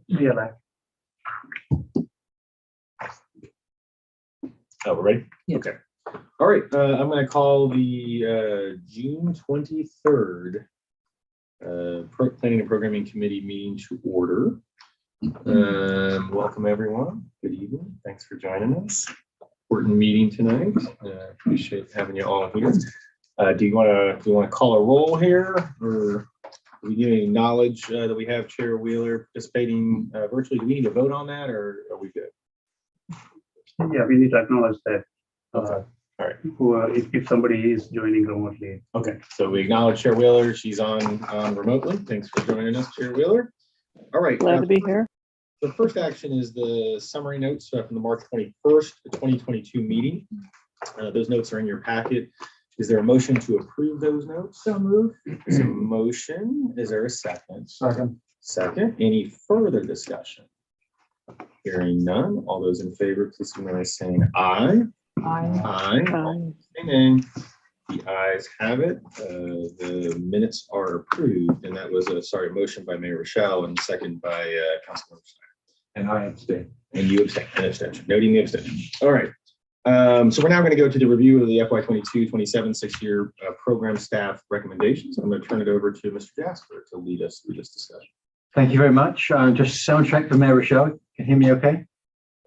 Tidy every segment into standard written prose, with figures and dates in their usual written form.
Yeah, like. Oh, we're ready? Yeah. Okay. All right. I'm going to call the June 23rd Planning and Programming Committee meeting to order. Welcome, everyone. Good evening. Thanks for joining us. Important meeting tonight. Appreciate having you all here. Do you want to call a roll here, or do we need to acknowledge that we have Chair Wheeler participating virtually? Do we need to vote on that, or are we good? Yeah, we need to acknowledge that. Okay. All right. Who, if somebody is joining remotely. Okay. So we acknowledge Chair Wheeler. She's on remotely. Thanks for joining us, Chair Wheeler. All right. Glad to be here. The first action is the summary notes from the March 21st, 2022 meeting. Those notes are in your packet. Is there a motion to approve those notes? So moved. There's a motion. Is there a second? Second. Second. Any further discussion? Hearing none. All those in favor, please signify by saying aye. Aye. Aye. And the ayes have it. The minutes are approved, and that was a motion by Mayor Rochelle and second by Councilmember Steiner. And I abstain. And you abstain. An abstention. Noting the abstention. All right. So we're now going to go to the review of the FY22-27 6-year program staff recommendations. I'm going to turn it over to Mr. Jasper to lead us through this discussion. Thank you very much. Just sound check for Mayor Rochelle. Can you hear me okay?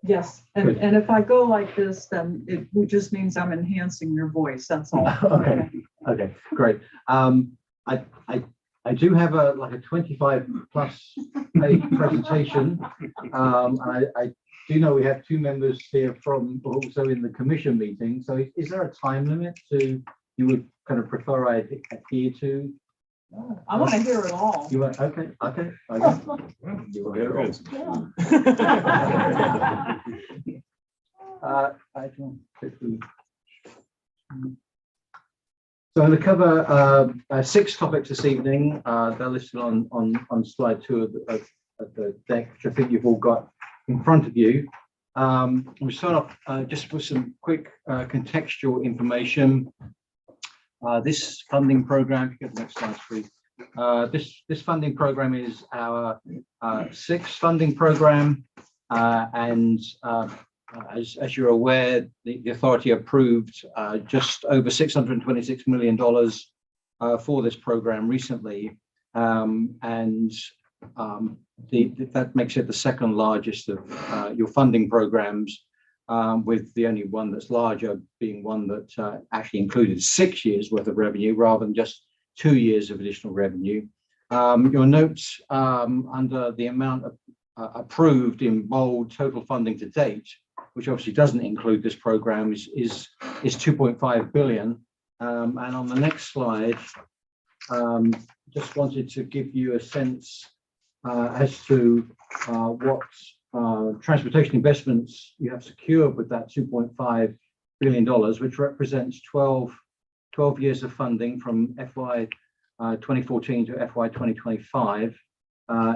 Yes, and if I go like this, then it just means I'm enhancing your voice. That's all. Okay. Okay, great. I do have a 25+ page presentation. I do know we have two members here from also in the commission meeting. So is there a time limit you would kind of prefer I adhere to? I want to hear it all. You want, okay. You will hear it. I can quickly. So I'm going to cover 6 topics this evening. They're listed on slide 2 of the deck, which I think you've all got in front of you. We'll start off just with some quick contextual information. This funding program, if you get the next slide, please. This funding program is our 6th funding program, and as you're aware, the authority approved just over $626 million for this program recently, and that makes it the second largest of your funding programs, with the only one that's larger being one that actually included 6 years worth of revenue rather than just 2 years of additional revenue. Your notes under the amount of, approved in bold total funding to date, which obviously doesn't include this program, is 2.5 billion. And on the next slide, just wanted to give you a sense as to what transportation investments you have secured with that $2.5 billion, which represents 12 years of funding from FY 2014 to FY 2025.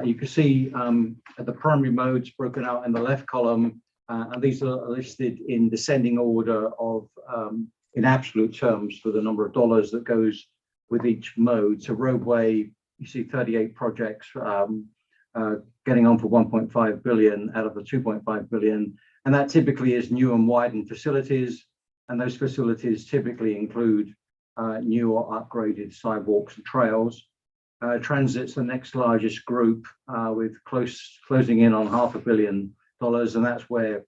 You can see the primary modes broken out in the left column, and these are listed in descending order of in absolute terms for the number of dollars that goes with each mode. So roadway, you see 38 projects getting on for 1.5 billion out of the 2.5 billion, and that typically is new and widened facilities, and those facilities typically include new or upgraded sidewalks and trails. Transit's the next largest group, with closing in on $500 million, and that's where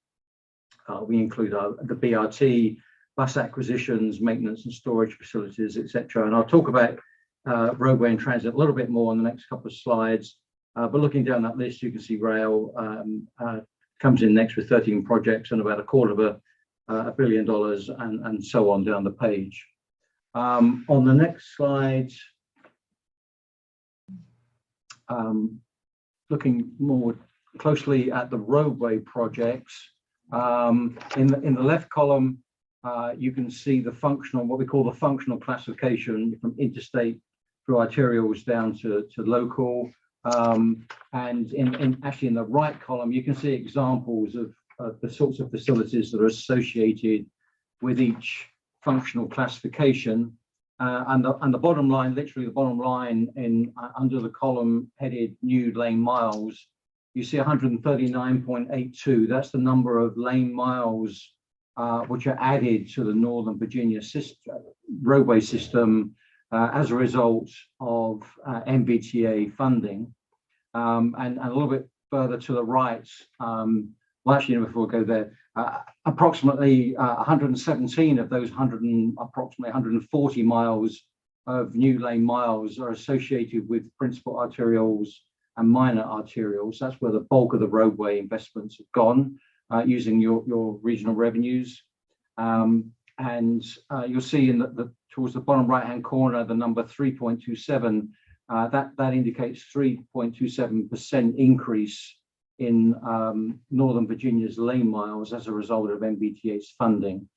we include the BRT, bus acquisitions, maintenance and storage facilities, etc. And I'll talk about roadway and transit a little bit more in the next couple of slides. But looking down that list, you can see rail comes in next with 13 projects and about $250 million, and so on down the page. On the next slide, looking more closely at the roadway projects, in the left column, you can see the functional, what we call the functional classification from interstate through arterials down to local. And actually in the right column, you can see examples of the sorts of facilities that are associated with each functional classification. And the bottom line, literally the bottom line in under the column headed new lane miles, you see 139.82. That's the number of lane miles which are added to the Northern Virginia roadway system as a result of MBTA funding. And a little bit further to the right, well, actually, before we go there, approximately 117 of those approximately 140 miles of new lane miles are associated with principal arterials and minor arterials. That's where the bulk of the roadway investments have gone using your regional revenues. And you'll see in towards the bottom right-hand corner, the number 3.27, that indicates 3.27% increase in Northern Virginia's lane miles as a result of MBTA's funding.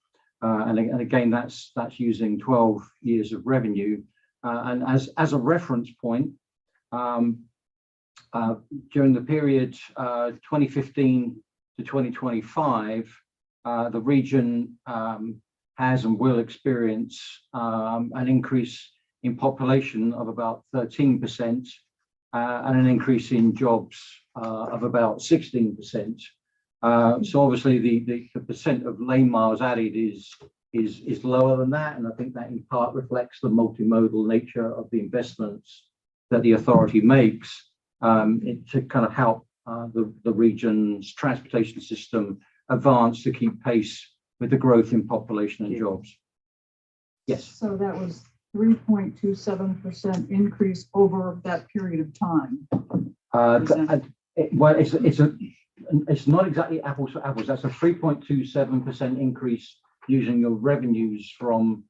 And again, that's using 12 years of revenue. And as a reference point, during the period 2015 to 2025, the region has and will experience an increase in population of about 13% and an increase in jobs of about 16%. So obviously the percent of lane miles added is lower than that, and I think that in part reflects the multimodal nature of the investments that the authority makes to kind of help the region's transportation system advance to keep pace with the growth in population and jobs. Yes. So that was 3.27% increase over that period of time. Well, it's not exactly apples to apples. That's a 3.27% increase using your revenues from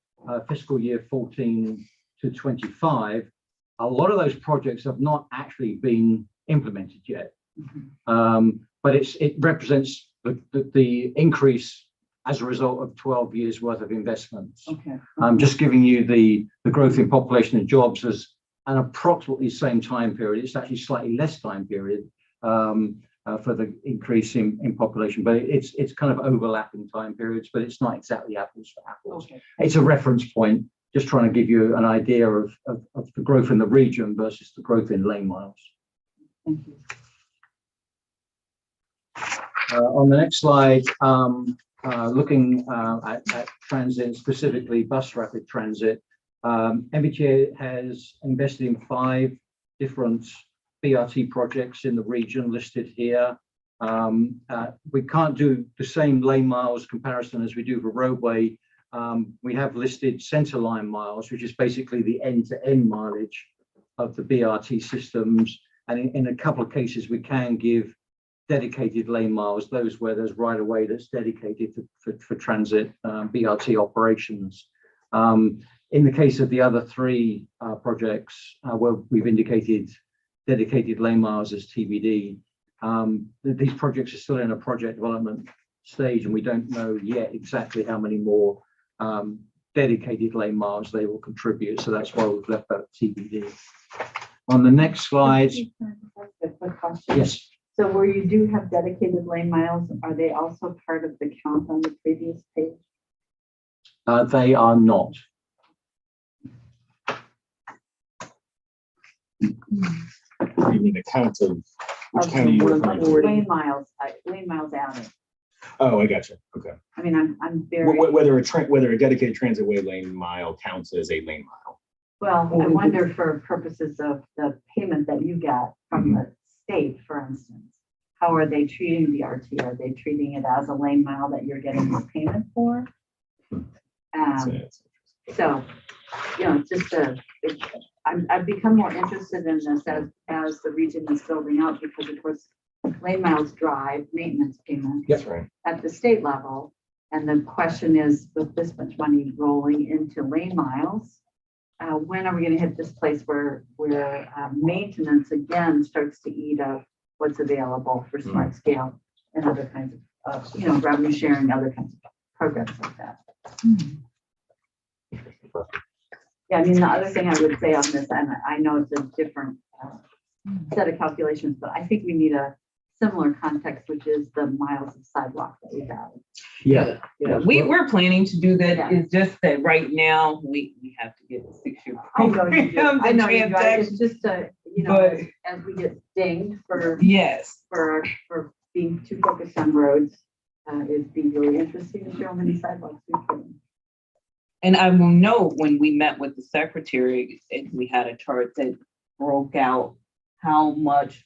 fiscal year 14 to 25. A lot of those projects have not actually been implemented yet, but it represents the increase as a result of 12 years worth of investments. Okay. I'm just giving you the growth in population and jobs as an approximately same time period. It's actually slightly less time period for the increase in population, but it's kind of overlapping time periods, but it's not exactly apples for apples. Okay. It's a reference point, just trying to give you an idea of the growth in the region versus the growth in lane miles. Thank you. On the next slide, looking at transit, specifically bus rapid transit, MBTA has invested in 5 different BRT projects in the region listed here. We can't do the same lane miles comparison as we do for roadway. We have listed center line miles, which is basically the end-to-end mileage of the BRT systems. And in a couple of cases, we can give dedicated lane miles, those where there's right of way that's dedicated for transit BRT operations. In the case of the other 3 projects where we've indicated dedicated lane miles as TBD, these projects are still in a project development stage, and we don't know yet exactly how many more dedicated lane miles they will contribute. So that's why we've left that TBD. On the next slide. A quick question. Yes. So where you do have dedicated lane miles, are they also part of the count on the previous page? They are not. You mean the count of which Of count are you the referring to? lane miles added. Oh, I got you. Okay. I mean, I'm very, Whether a dedicated transit way lane mile counts as a lane mile. well, I wonder for purposes of the payment that you get from the state, for instance, how are they treating the RT? Are they treating it as a lane mile that you're getting this payment for? So, you know, just I've become more interested in this as the region is building out, because of course, lane miles drive maintenance payments That's right. at the state level. And the question is, with this much money rolling into lane miles, when are we going to hit this place where maintenance again starts to eat up what's available for smart scale and other kinds of, revenue sharing, other kinds of programs like that. Yeah, I mean, the other thing I would say on this, and I know it's a different set of calculations, but I think we need a similar context, which is the miles of sidewalk that we have. Yeah. We're planning to do that. Yeah. It's just that right now we have to get the 6-year I know you do. program. I know you do. transaction. It's just you know, But as we get dinged for yes, being too focused on roads, it'd be really interesting to show how many sidewalks we can. and I will note when we met with the secretary, and we had a chart that broke out how much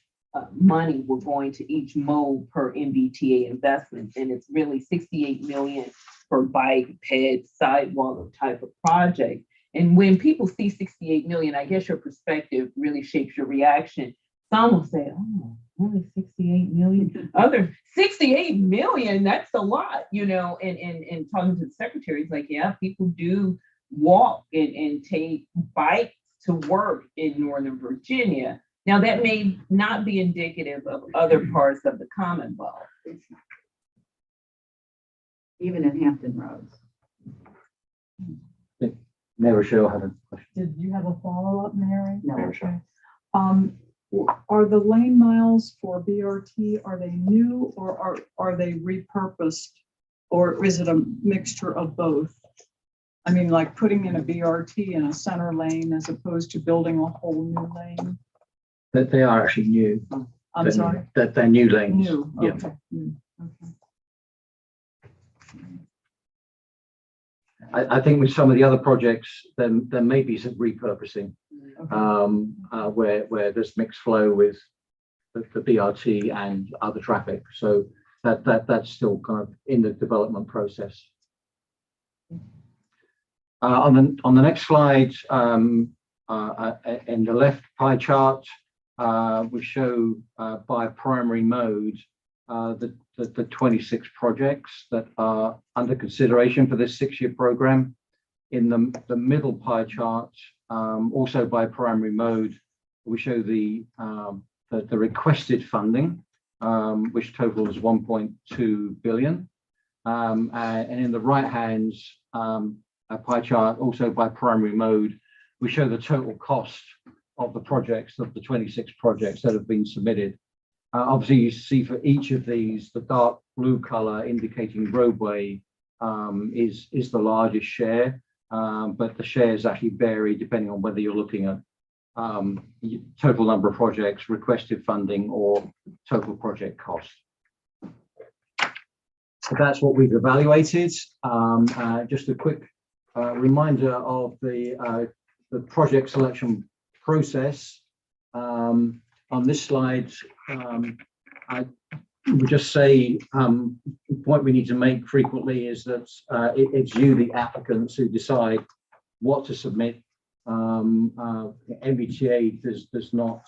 money we're going to each mode per MBTA investment, and it's really 68 million for bike, ped, sidewalk type of project. And when people see 68 million, I guess your perspective really shapes your reaction. Some will say, oh, only 68 million. Other 68 million, that's a lot, you know, and talking to the secretary, it's like, yeah, people do walk and take bikes to work in Northern Virginia. Now, that may not be indicative of other parts of the Commonwealth. Even in Hampton Roads. Mayor Rochelle had a question. Did you have a follow-up, Mary? No. Mayor Rochelle. Are the lane miles for BRT, are they new or are they repurposed? Or is it a mixture of both? I mean, like putting in a BRT in a center lane as opposed to building a whole new lane? That they are actually new. I'm sorry, That they're new lanes. new, Yeah. okay. New, okay. I think with some of the other projects, then there may be some repurposing Okay. where there's mixed flow with the BRT and other traffic. So that's still kind of in the development process. On the next slide, in the left pie chart, we show by primary mode the 26 projects that are under consideration for this 6-year program. In the middle pie chart, also by primary mode, we show the requested funding, which totals 1.2 billion. And in the right hand pie chart, also by primary mode, we show the total cost of the projects, of the 26 projects that have been submitted. Obviously, you see for each of these, the dark blue color indicating roadway is the largest share, but the shares actually vary depending on whether you're looking at total number of projects, requested funding, or total project cost. So that's what we've evaluated. Just a quick reminder of the project selection process. On this slide, I would just say the point we need to make frequently is that it's you, the applicants, who decide what to submit. MBTA does not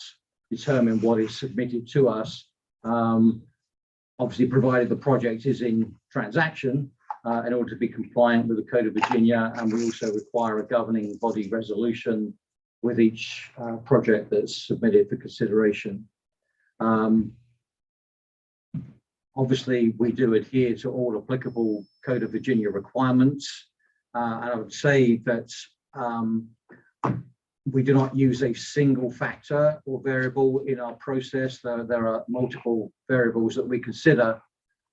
determine what is submitted to us. Obviously, provided the project is in transaction in order to be compliant with the Code of Virginia, and we also require a governing body resolution with each project that's submitted for consideration. Obviously, we do adhere to all applicable Code of Virginia requirements. And I would say that we do not use a single factor or variable in our process. There are multiple variables that we consider,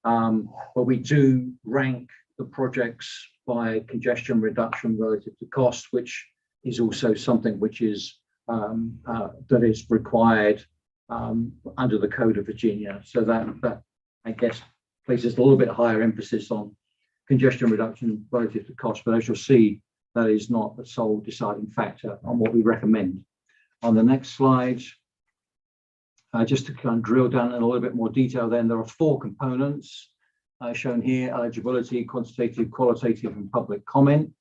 but we do rank the projects by congestion reduction relative to cost, which is also something which is that is required under the Code of Virginia. So that I guess places a little bit higher emphasis on congestion reduction relative to cost, but as you'll see, that is not the sole deciding factor on what we recommend. On the next slide, just to kind of drill down in a little bit more detail, then there are 4 components shown here: eligibility, quantitative, qualitative, and public comment.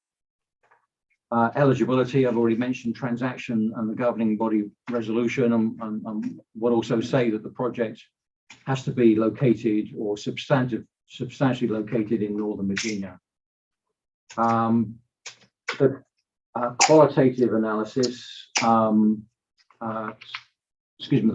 Eligibility, I've already mentioned transaction and the governing body resolution, and would also say that the project has to be located or substantially located in Northern Virginia. The qualitative analysis, the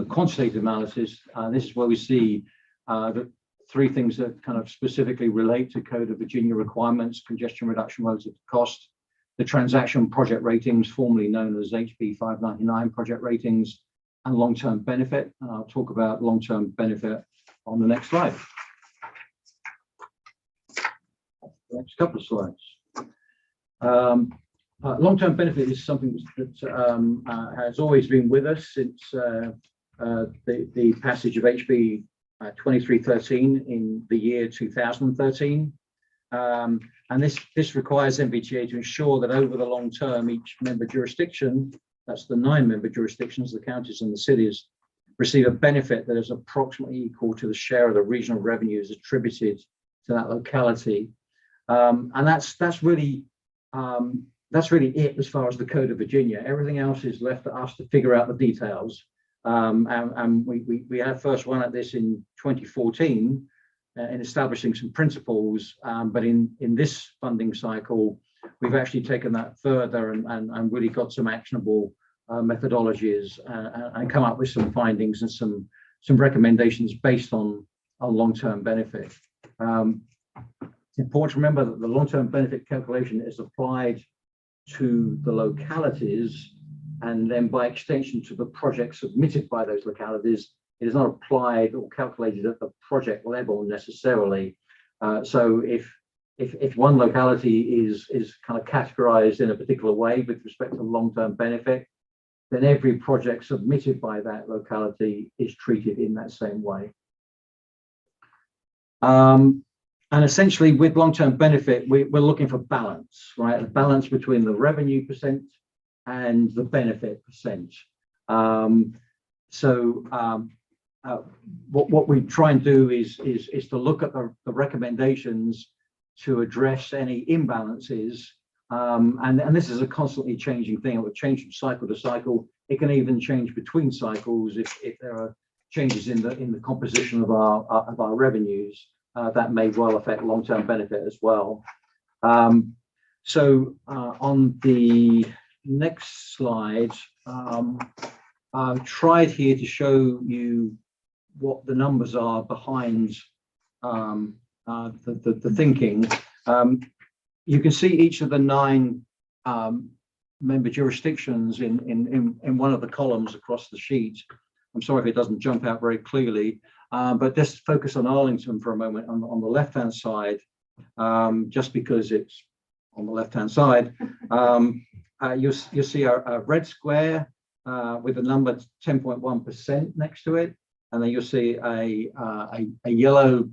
quantitative analysis, this is where we see the 3 things that kind of specifically relate to Code of Virginia requirements: congestion reduction relative to cost, the transaction project ratings, formerly known as HB 599 project ratings, and long-term benefit. And I'll talk about long-term benefit on the next slide. The next couple of slides. long-term benefit is something that has always been with us since the passage of HB 2313 in the year 2013. And this requires MBTA to ensure that over the long term, each member jurisdiction, that's the 9 member jurisdictions, the counties and the cities, receive a benefit that is approximately equal to the share of the regional revenues attributed to that locality. And that's really it as far as the Code of Virginia. Everything else is left to us to figure out the details. And we had first one at this in 2014 in establishing some principles, but in this funding cycle, we've actually taken that further and really got some actionable methodologies and come up with some findings and some recommendations based on long-term benefit. It's important to remember that the long-term benefit calculation is applied to the localities and then by extension to the projects submitted by those localities. It is not applied or calculated at the project level necessarily. So if one locality is kind of categorized in a particular way with respect to long-term benefit, then every project submitted by that locality is treated in that same way. And essentially with long-term benefit, we're looking for balance, right? A balance between the revenue percent and the benefit percent. What we try and do is to look at the recommendations to address any imbalances. And this is a constantly changing thing. It will change from cycle to cycle. It can even change between cycles if there are changes in the composition of our revenues. That may well affect long-term benefit as well. On the next slide, I've tried here to show you what the numbers are behind the thinking. You can see each of the 9 member jurisdictions in one of the columns across the sheet. I'm sorry if it doesn't jump out very clearly, but just focus on Arlington for a moment on the left-hand side, just because it's on the left-hand side. You'll see a red square with the number 10.1% next to it, and then you'll see a yellow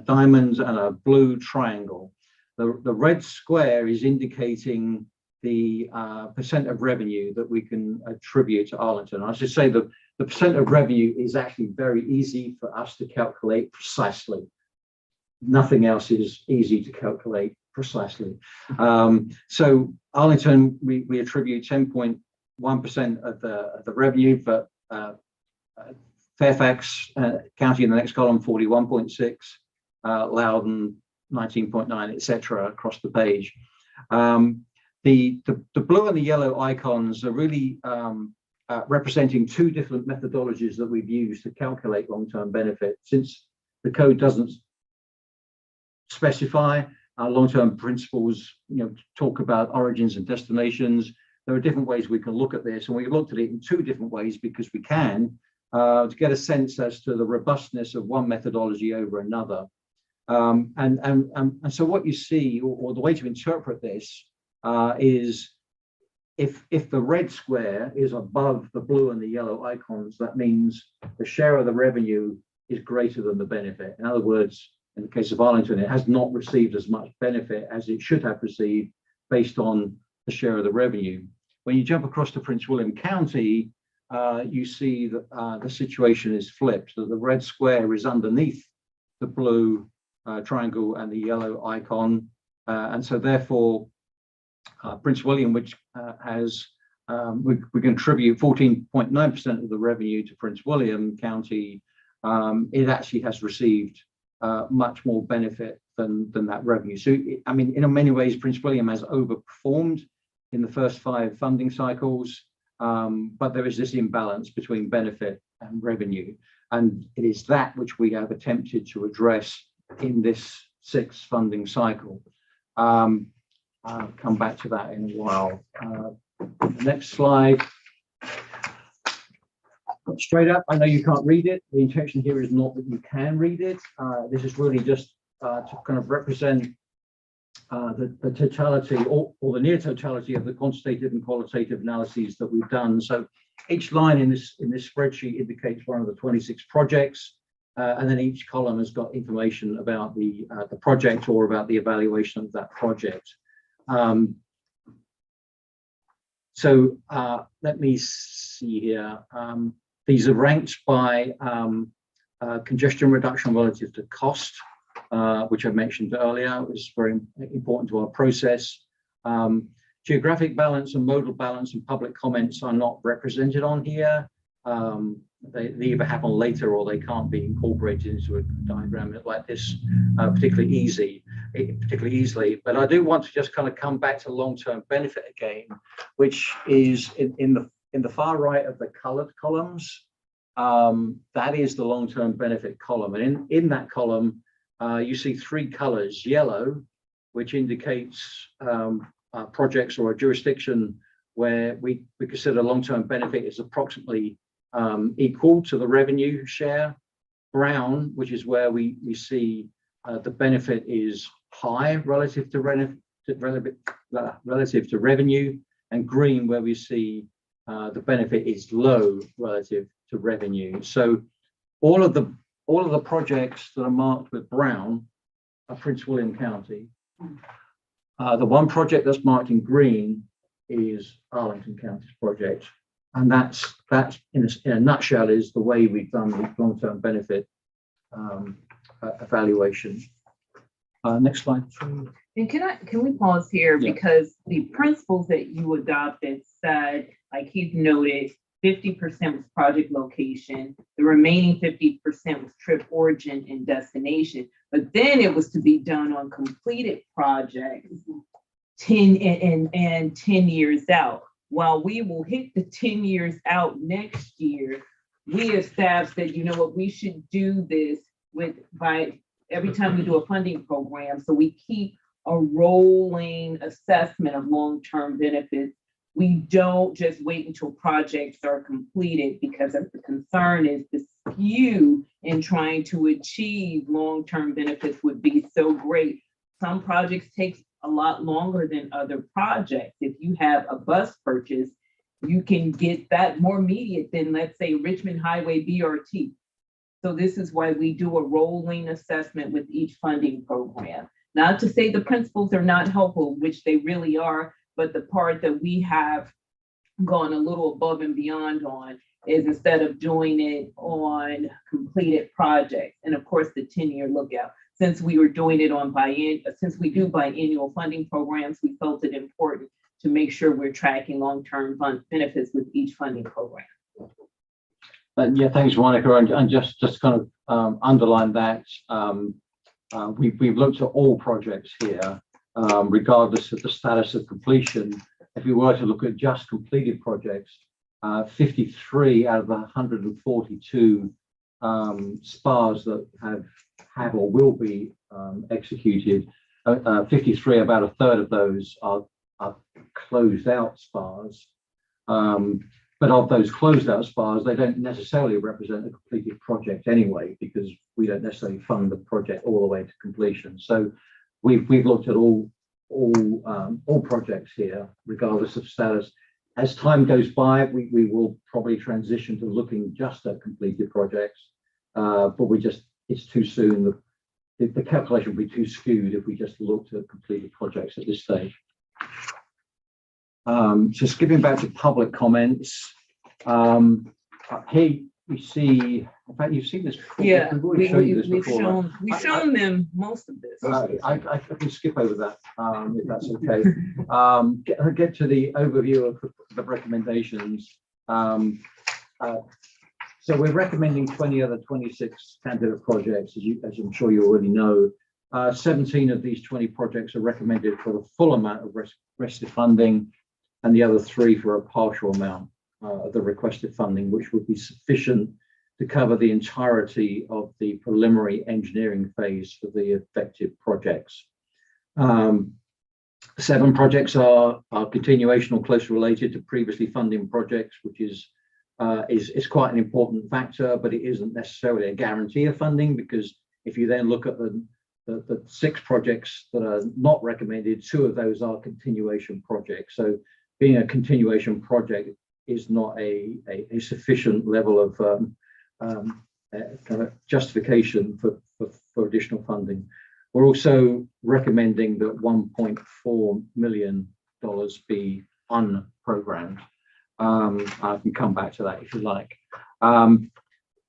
diamond and a blue triangle. The red square is indicating the percent of revenue that we can attribute to Arlington. I should say the percent of revenue is actually very easy for us to calculate precisely. Nothing else is easy to calculate precisely. So Arlington, we attribute 10.1% of the revenue, but Fairfax County in the next column, 41.6, Loudoun, 19.9, etc. across the page. The blue and the yellow icons are really representing 2 different methodologies that we've used to calculate long-term benefit. Since the code doesn't specify long-term principles, talk about origins and destinations, there are different ways we can look at this, and we looked at it in 2 different ways because we can to get a sense as to the robustness of one methodology over another. And so what you see, or the way to interpret this, is if the red square is above the blue and the yellow icons, that means the share of the revenue is greater than the benefit. In other words, in the case of Arlington, it has not received as much benefit as it should have received based on the share of the revenue. When you jump across to Prince William County, you see that the situation is flipped, that the red square is underneath the blue triangle and the yellow icon. And so therefore, Prince William, which has, we contribute 14.9% of the revenue to Prince William County, it actually has received much more benefit than that revenue. So, I mean, in many ways, Prince William has overperformed in the first 5 funding cycles, but there is this imbalance between benefit and revenue. And it is that which we have attempted to address in this 6th funding cycle. I'll come back to that in a while. Next slide. Straight up, I know you can't read it. The intention here is not that you can read it. This is really just to kind of represent the totality or the near totality of the quantitative and qualitative analyses that we've done. So each line in this spreadsheet indicates one of the 26 projects, and then each column has got information about the project or about the evaluation of that project. So let me see here. These are ranked by congestion reduction relative to cost, which I mentioned earlier. It was very important to our process. Geographic balance and modal balance and public comments are not represented on here. They either happen later or they can't be incorporated into a diagram like this particularly easily. But I do want to just kind of come back to long-term benefit again, which is in the far right of the colored columns. That is the long-term benefit column, and in that column you see three colors: yellow, which indicates projects or a jurisdiction where we consider long-term benefit is approximately equal to the revenue share; brown, which is where we see the benefit is high relative to revenue; and green, where we see the benefit is low relative to revenue. So all of the projects that are marked with brown are Prince William County. The one project that's marked in green is Arlington County's project, and that's in a nutshell is the way we've done the long-term benefit evaluation. Next slide. And can we pause here? Yeah. Because the principles that you adopted said, like he's noted, 50% was project location, the remaining 50% was trip origin and destination. But then it was to be done on completed projects 10 and 10 years out. While we will hit the 10 years out next year, we established that, you know what, we should do this by every time we do a funding program. So we keep a rolling assessment of long-term benefits. We don't just wait until projects are completed, because of the concern is the skew in trying to achieve long-term benefits would be so great. Some projects take a lot longer than other projects. If you have a bus purchase, you can get that more immediate than, let's say, Richmond Highway BRT. So this is why we do a rolling assessment with each funding program. Not to say the principles are not helpful, which they really are, but the part that we have gone a little above and beyond on is instead of doing it on completed projects, and of course the 10-year lookout. Since we were doing it on since we do biannual funding programs, we felt it important to make sure we're tracking long-term benefits with each funding program. Yeah, thanks, Monica. And just kind of underline that we've looked at all projects here, regardless of the status of completion. If we were to look at just completed projects, 53 out of the 142 SPAs that have or will be executed, 53, about a third of those are closed out SPAs. But of those closed out SPAs, they don't necessarily represent a completed project anyway, because we don't necessarily fund the project all the way to completion. So we've looked at all projects here, regardless of status. As time goes by, we will probably transition to looking just at completed projects, but it's too soon. The calculation would be too skewed if we just looked at completed projects at this stage. So skipping back to public comments, here we see, in fact, you've seen this before. Yeah, We've shown them most of this. I can skip over that if that's okay. Get to the overview of the recommendations. So we're recommending 20 other 26 candidate projects, as I'm sure you already know. 17 of these 20 projects are recommended for the full amount of requested funding, and the other 3 for a partial amount of the requested funding, which would be sufficient to cover the entirety of the preliminary engineering phase for the affected projects. 7 projects are continuation or closely related to previously funding projects, which is quite an important factor, but it isn't necessarily a guarantee of funding, because if you then look at the 6 projects that are not recommended, 2 of those are continuation projects. So being a continuation project is not a sufficient level of kind of justification for additional funding. We're also recommending that $1.4 million be unprogrammed. I can come back to that if you like. On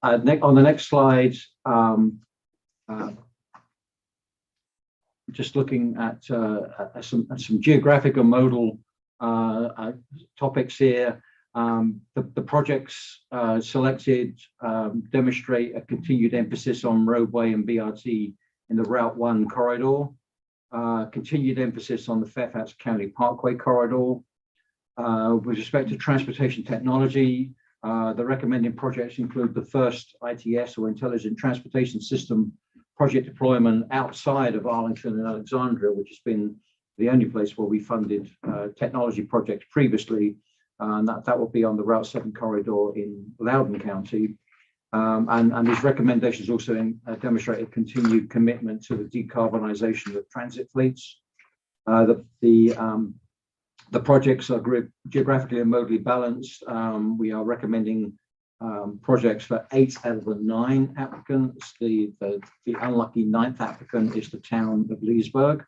the next slide, just looking at some geographic and modal topics here. The projects selected demonstrate a continued emphasis on roadway and BRT in the Route 1 corridor, continued emphasis on the Fairfax County Parkway corridor. With respect to transportation technology, the recommended projects include the first ITS, or Intelligent Transportation System, project deployment outside of Arlington and Alexandria, which has been the only place where we funded technology projects previously. That will be on the Route 7 corridor in Loudoun County. And these recommendations also demonstrate a continued commitment to the decarbonization of transit fleets. The projects are geographically and modally balanced. We are recommending projects for 8 out of the 9 applicants. The unlucky 9th applicant is the town of Leesburg.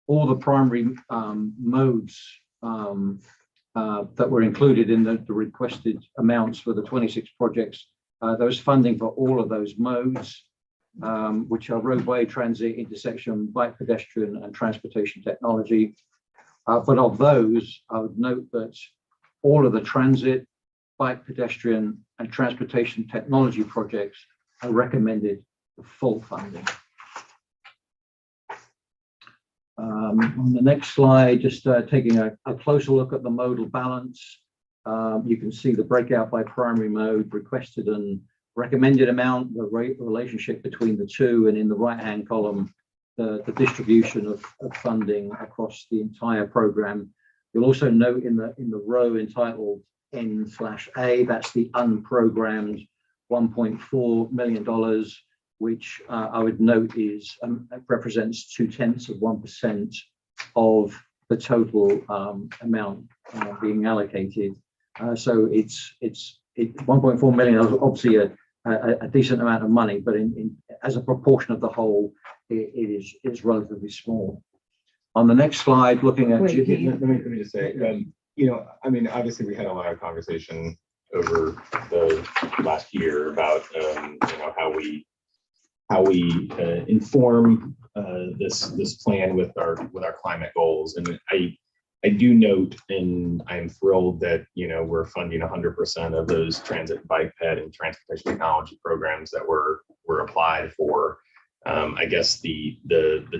All the primary modes that were included in the requested amounts for the 26 projects, there was funding for all of those modes, which are roadway, transit, intersection, bike, pedestrian, and transportation technology. But of those, I would note that all of the transit, bike, pedestrian, and transportation technology projects are recommended for full funding. On the next slide, just taking a closer look at the modal balance. You can see the breakout by primary mode, requested and recommended amount, the relationship between the two, and in the right-hand column, the distribution of funding across the entire program. You'll also note in the row entitled N/A, that's the unprogrammed $1.4 million, which I would note represents 0.2% of the total amount being allocated. So it's 1.4 million, obviously a decent amount of money, but as a proportion of the whole, it is relatively small. On the next slide, looking at let me just say, I mean, obviously we had a lot of conversation over the last year about how we inform this plan with our climate goals. And I do note, and I'm thrilled that we're funding 100% of those transit, bike, ped, and transportation technology programs that were applied for. I guess the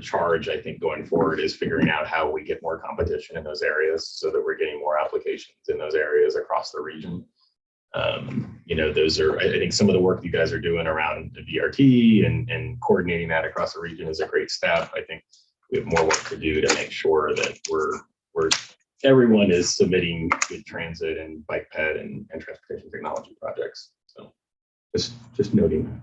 charge, I think, going forward is figuring out how we get more competition in those areas so that we're getting more applications in those areas across the region. Those are, I think, some of the work you guys are doing around the BRT and coordinating that across the region is a great step. I think we have more work to do to make sure that everyone is submitting good transit and bike ped and transportation technology projects. So just noting that.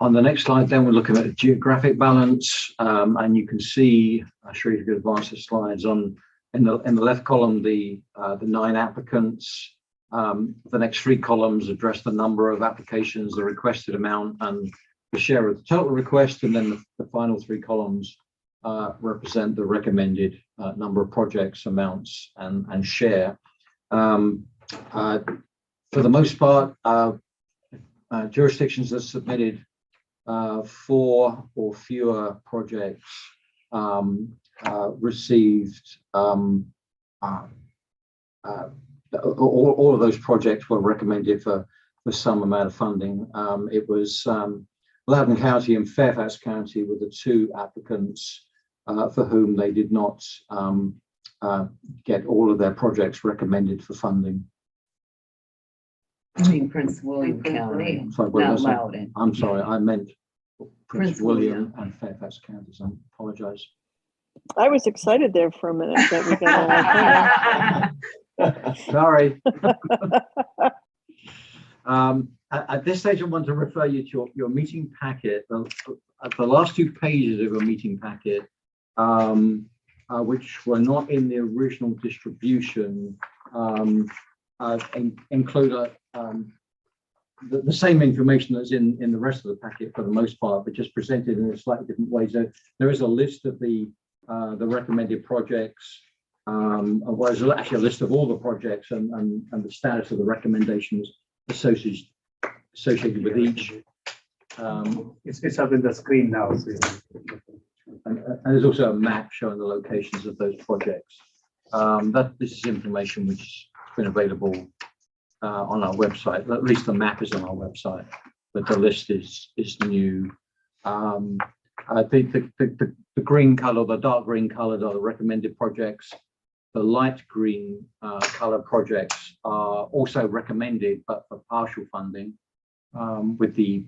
On the next slide, then we're looking at a geographic balance, and you can see, I'm sure you could advance the slides on in the left column, the 9 applicants. The next 3 columns address the number of applications, the requested amount, and the share of the total request, and then the final 3 columns represent the recommended number of projects, amounts, and share. For the most part, jurisdictions that submitted 4 or fewer projects received all of those projects were recommended for some amount of funding. It was Loudoun County and Fairfax County were the 2 applicants for whom they did not get all of their projects recommended for funding. I mean, Prince William County, Sorry, not Loudoun. I'm sorry, I meant Prince William and Fairfax counties. I apologize. I was excited there for a minute that we got all that. Sorry. At this stage, I want to refer you to your meeting packet. The last 2 pages of your meeting packet, which were not in the original distribution, include the same information that's in the rest of the packet for the most part, but just presented in a slightly different way. So there is a list of the recommended projects. Well, there's actually a list of all the projects and the status of the recommendations associated with each. It's up in the screen now. So and there's also a map showing the locations of those projects. This is information which has been available on our website. At least the map is on our website, but the list is new. I think the green color, the dark green colored are the recommended projects. The light green color projects are also recommended, but for partial funding, with the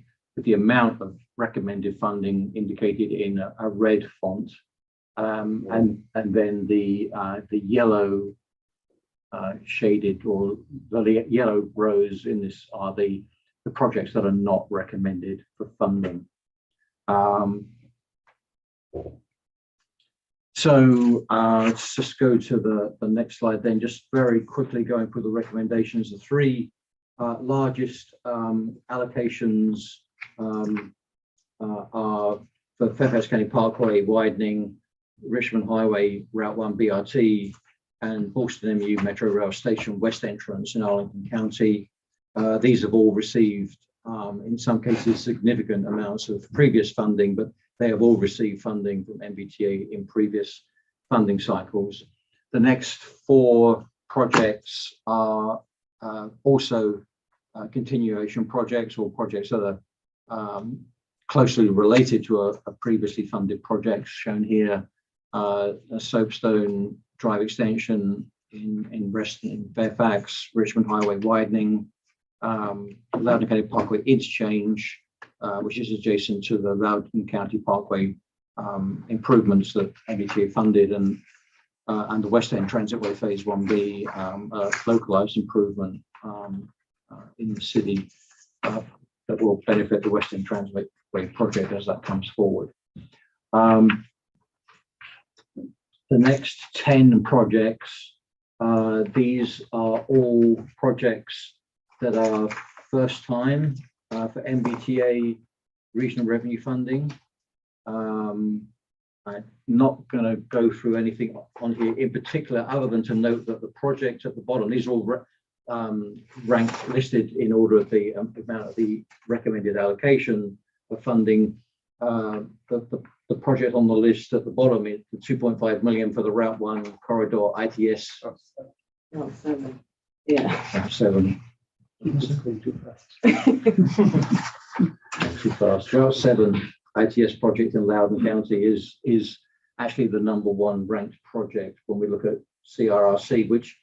amount of recommended funding indicated in a red font, and then the yellow shaded, or the yellow rows in this are the projects that are not recommended for funding. So let's just go to the next slide then, just very quickly going through the recommendations. The 3 largest allocations are for Fairfax County Parkway, Widening, Richmond Highway, Route 1 BRT, and Boston MU Metro Rail Station West Entrance in Arlington County. These have all received, in some cases, significant amounts of previous funding, but they have all received funding from MBTA in previous funding cycles. The next 4 projects are also continuation projects, or projects that are closely related to a previously funded project, shown here. A Soapstone Drive extension in Fairfax, Richmond Highway widening, Loudoun County Parkway interchange, which is adjacent to the Loudoun County Parkway improvements that MBTA funded, and the West End Transitway Phase 1B, localized improvement in the city that will benefit the West End Transitway project as that comes forward. The next 10 projects, these are all projects that are first time for MBTA regional revenue funding. I'm not going to go through anything on here in particular, other than to note that the project at the bottom, these are all ranked, listed in order of the amount of the recommended allocation of funding. The project on the list at the bottom is the 2.5 million for the Route 1 corridor ITS. Oh, 7. Yeah. 7. just going too fast. Too fast. Route 7 ITS project in Loudoun County is actually the #1 ranked project when we look at CRRC, which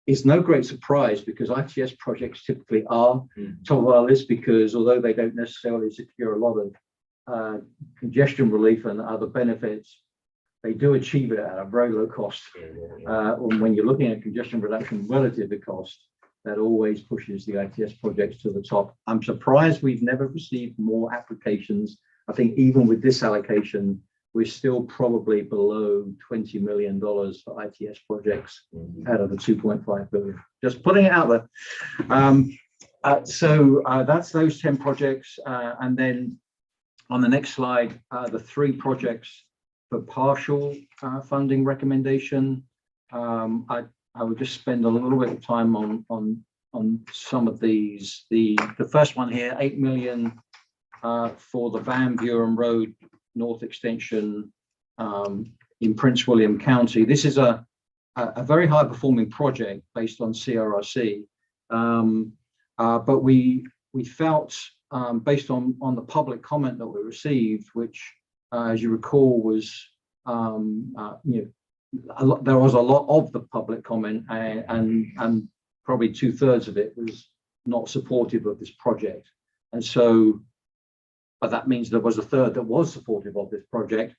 is no great surprise, because ITS projects typically are top of our list, because although they don't necessarily secure a lot of congestion relief and other benefits, they do achieve it at a very low cost. When you're looking at congestion reduction relative to cost, that always pushes the ITS projects to the top. I'm surprised we've never received more applications. I think even with this allocation, we're still probably below $20 million for ITS projects out of the 2.5 billion. Just putting it out there. So that's those 10 projects. And then on the next slide, the 3 projects for partial funding recommendation. I would just spend a little bit of time on some of these. The first one here, 8 million for the Van Buren Road North Extension in Prince William County. This is a very high performing project based on CRRC, but we felt, based on the public comment that we received, which as you recall was there was a lot of the public comment, and probably 2/3 of it was not supportive of this project. And so, but that means there was a third that was supportive of this project.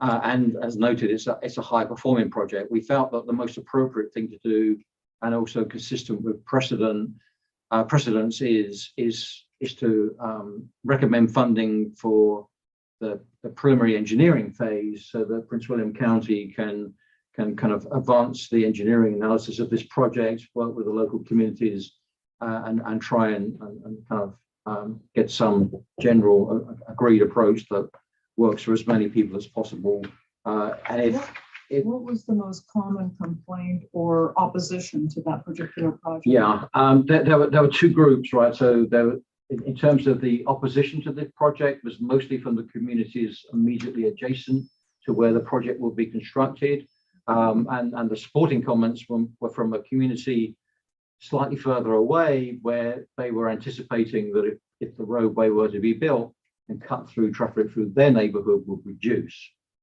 And as noted, it's a high performing project. We felt that the most appropriate thing to do and also consistent with precedents is to recommend funding for the preliminary engineering phase so that Prince William County can kind of advance the engineering analysis of this project, work with the local communities, and try and kind of get some general agreed approach that works for as many people as possible. And What was the most common complaint or opposition to that particular project? yeah, there were two groups, right? So in terms of the opposition to this project was mostly from the communities immediately adjacent to where the project will be constructed. And the supporting comments were from a community slightly further away where they were anticipating that if the roadway were to be built and cut through traffic through their neighborhood would reduce.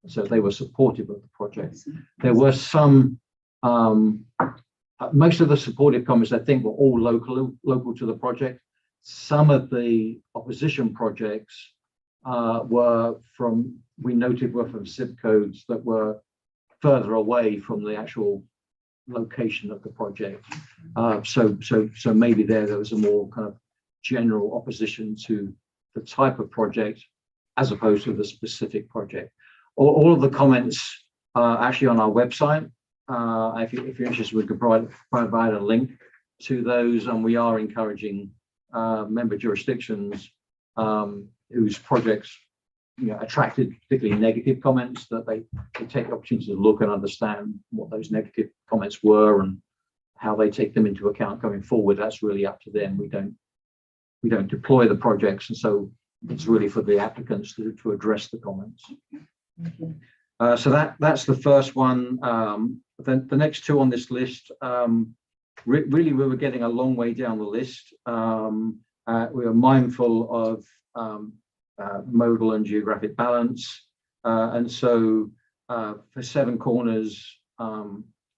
So they were supportive of the project. There were some, most of the supportive comments, I think, were all local to the project. Some of the opposition projects were from zip codes that were further away from the actual location of the project. So maybe there was a more kind of general opposition to the type of project as opposed to the specific project. All of the comments are actually on our website. If you're interested, we can provide a link to those, and we are encouraging member jurisdictions whose projects attracted particularly negative comments, that they take the opportunity to look and understand what those negative comments were and how they take them into account going forward. That's really up to them. We don't deploy the projects, and so it's really for the applicants to address the comments. So that's the first one. Then the next two on this list, really we were getting a long way down the list. We were mindful of modal and geographic balance, and so for Seven Corners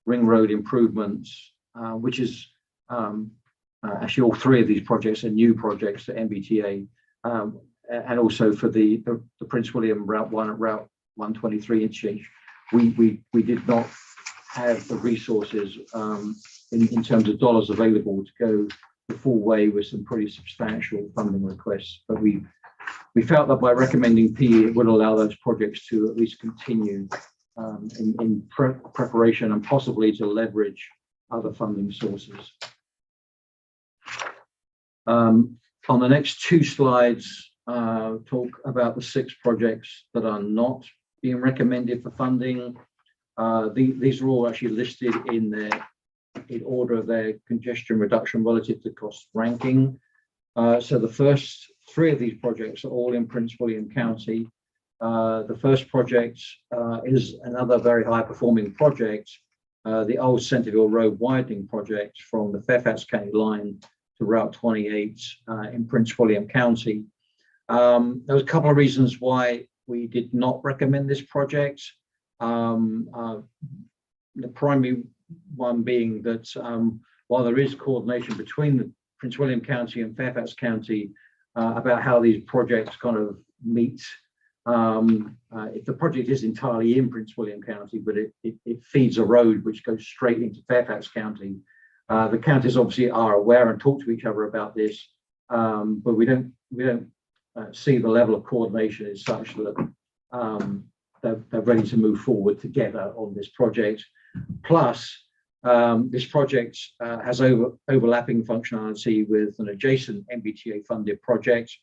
ring road improvements, which is actually all three of these projects are new projects to MBTA, and also for the Prince William Route 1 and Route 123 interchange, we did not have the resources in terms of dollars available to go the full way with some pretty substantial funding requests. But we felt that by recommending P, it would allow those projects to at least continue in preparation and possibly to leverage other funding sources. On the next two slides, talk about the 6 projects that are not being recommended for funding. These are all actually listed in order of their congestion reduction relative to cost ranking. So the first 3 of these projects are all in Prince William County. The first project is another very high performing project, the old Centerville Road widening project from the Fairfax County line to Route 28 in Prince William County. There was a couple of reasons why we did not recommend this project. The primary one being that while there is coordination between the Prince William County and Fairfax County about how these projects kind of meet, if the project is entirely in Prince William County, but it feeds a road which goes straight into Fairfax County, the counties obviously are aware and talk to each other about this, but we don't see the level of coordination is such that they're ready to move forward together on this project. Plus, this project has overlapping functionality with an adjacent MBTA funded project.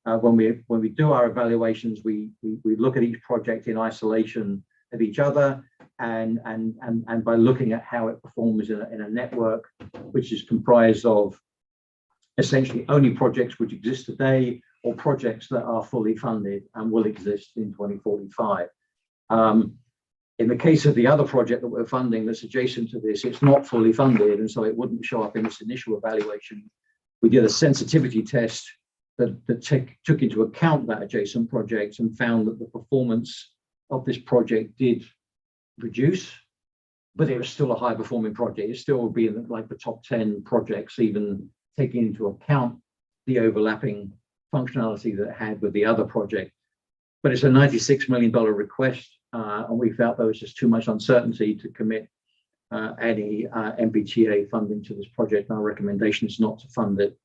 When we do our evaluations, we look at each project in isolation of each other, and by looking at how it performs in a network which is comprised of essentially only projects which exist today or projects that are fully funded and will exist in 2045. In the case of the other project that we're funding that's adjacent to this, it's not fully funded, and so it wouldn't show up in this initial evaluation. We did a sensitivity test that took into account that adjacent project and found that the performance of this project did reduce, but it was still a high performing project. It still would be in like the top 10 projects, even taking into account the overlapping functionality that it had with the other project. But it's a $96 million request, and we felt there was just too much uncertainty to commit any MBTA funding to this project. Our recommendation is not to fund it.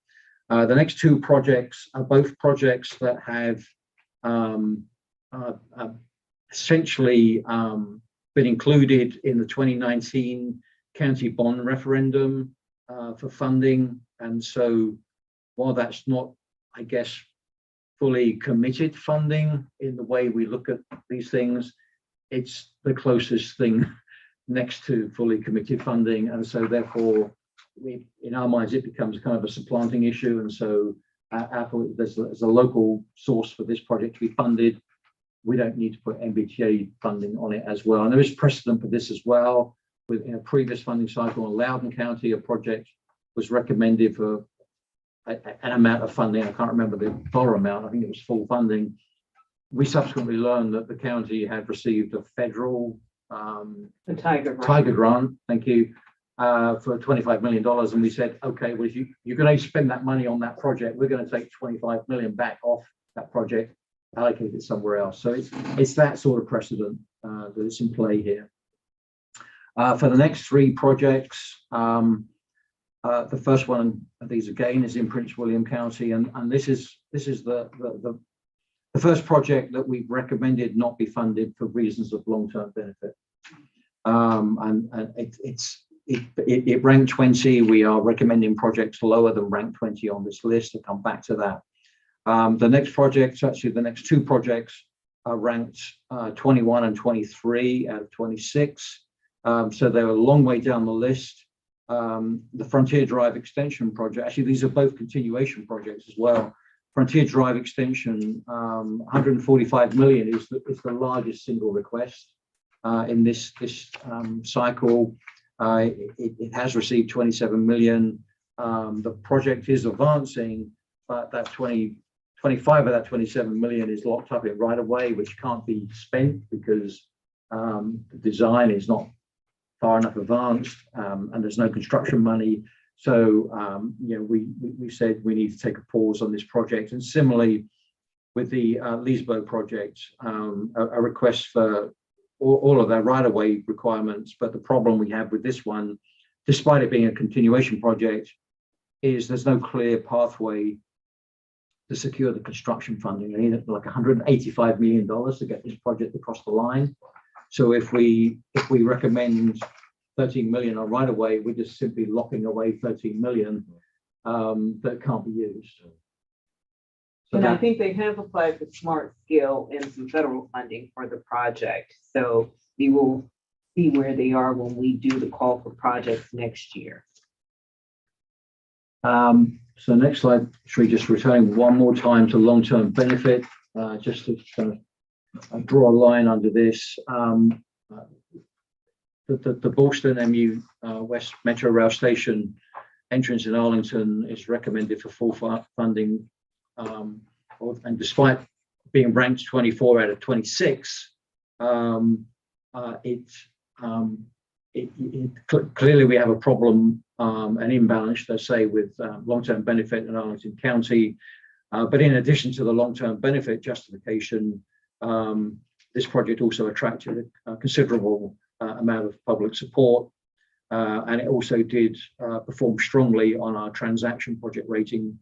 The next two projects are both projects that have essentially been included in the 2019 county bond referendum for funding. And so while that's not, I guess, fully committed funding in the way we look at these things, it's the closest thing next to fully committed funding. And so therefore, in our minds, it becomes kind of a supplanting issue. And so there's a local source for this project to be funded. We don't need to put MBTA funding on it as well. And there is precedent for this as well. In a previous funding cycle in Loudoun County, a project was recommended for an amount of funding. I can't remember the dollar amount. I think it was full funding. We subsequently learned that the county had received a federal The Tiger Grant. Tiger grant, thank you, for $25 million. And we said, okay, well, if you're going to spend that money on that project, we're going to take 25 million back off that project, allocate it somewhere else. So it's that sort of precedent that is in play here. For the next three projects, the first one of these again is in Prince William County, and this is the first project that we've recommended not be funded for reasons of long-term benefit. And it ranked 20. We are recommending projects lower than rank 20 on this list. I'll come back to that. The next projects, actually the next two projects, are ranked 21 and 23 out of 26. So they're a long way down the list. The Frontier Drive Extension project, actually these are both continuation projects as well. Frontier Drive Extension, 145 million is the largest single request in this cycle. It has received 27 million. The project is advancing, but that 25 of that 27 million is locked up in right of way, which can't be spent because the design is not far enough advanced, and there's no construction money. So we said we need to take a pause on this project. And similarly with the Leesburg project, a request for all of their right-of-way requirements. But the problem we have with this one, despite it being a continuation project, is there's no clear pathway to secure the construction funding. They need like $185 million to get this project across the line. So if we recommend 13 million on right away, we're just simply locking away 13 million that can't be used. So And I think they have applied for Smart Skill and some federal funding for the project. So we will see where they are when we do the call for projects next year. So next slide, Sri, just returning one more time to long-term benefit, just to kind of draw a line under this. The Ballston MU West Metro Rail Station entrance in Arlington is recommended for full funding. And despite being ranked 24 out of 26, clearly we have a problem, an imbalance, let's say, with long-term benefit in Arlington County. But in addition to the long-term benefit justification, this project also attracted a considerable amount of public support, and it also did perform strongly on our transaction project rating,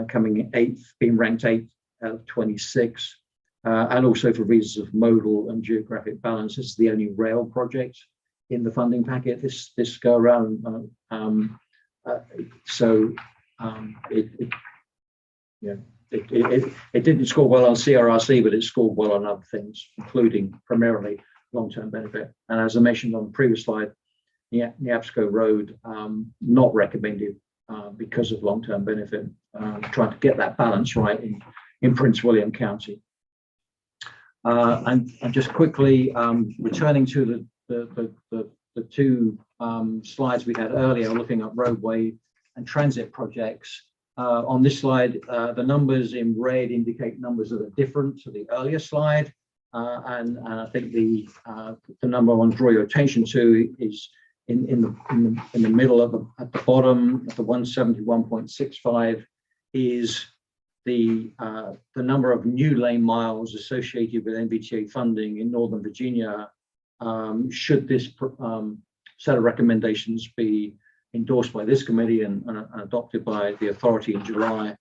coming in 8th, being ranked 8th out of 26, and also for reasons of modal and geographic balance. This is the only rail project in the funding packet this go around. It didn't score well on CRRC, but it scored well on other things, including primarily long-term benefit. And as I mentioned on the previous slide, Neabsco Road, not recommended because of long-term benefit, trying to get that balance right in Prince William County. And just quickly returning to the two slides we had earlier, looking at roadway and transit projects. On this slide, the numbers in red indicate numbers that are different to the earlier slide. And I think the number I want to draw your attention to is in the middle at the bottom, at the 171.65, is the number of new lane miles associated with MBTA funding in Northern Virginia. Should this set of recommendations be endorsed by this committee and adopted by the authority in July.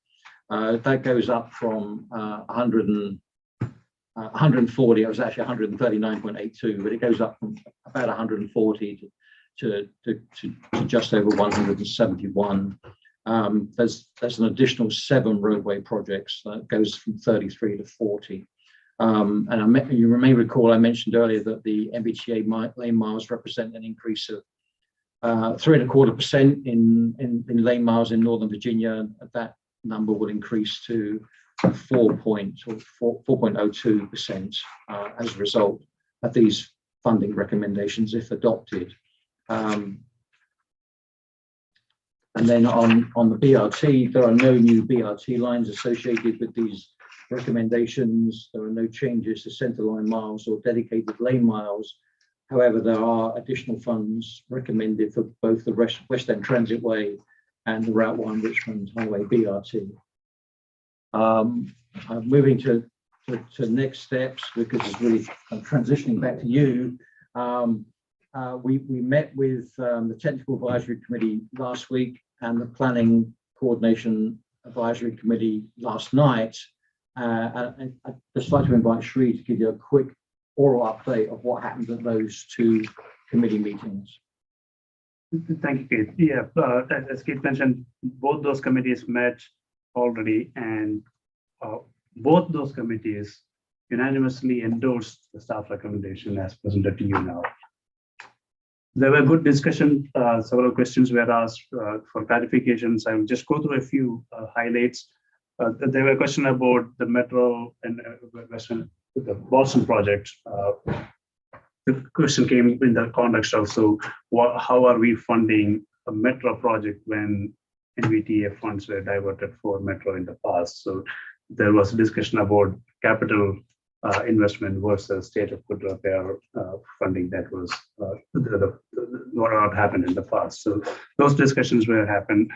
That goes up from 140, it was actually 139.82, but it goes up from about 140 to just over 171. There's an additional 7 roadway projects that goes from 33 to 40. And you may recall I mentioned earlier that the MBTA lane miles represent an increase of 3.25% in lane miles in Northern Virginia. That number will increase to 4.02% as a result of these funding recommendations if adopted. And then on the BRT, there are no new BRT lines associated with these recommendations. There are no changes to centerline miles or dedicated lane miles. However, there are additional funds recommended for both the West End Transitway and the Route 1 Richmond Highway BRT. Moving to next steps, because it's really transitioning back to you. We met with the Technical Advisory Committee last week and the Planning Coordination Advisory Committee last night. I'd just like to invite Sri to give you a quick oral update of what happened at those 2 committee meetings. Thank you, Keith. Yeah, as Keith mentioned, both those committees met already, and both those committees unanimously endorsed the staff recommendation as presented to you now. There were good discussion. Several questions were asked for clarifications. I will just go through a few highlights. There were questions about the Metro and the Boston project. The question came in the context of, how are we funding a Metro project when NVTA funds were diverted for Metro in the past? So there was a discussion about capital investment versus state of good repair funding that was what happened in the past. So those discussions were happened.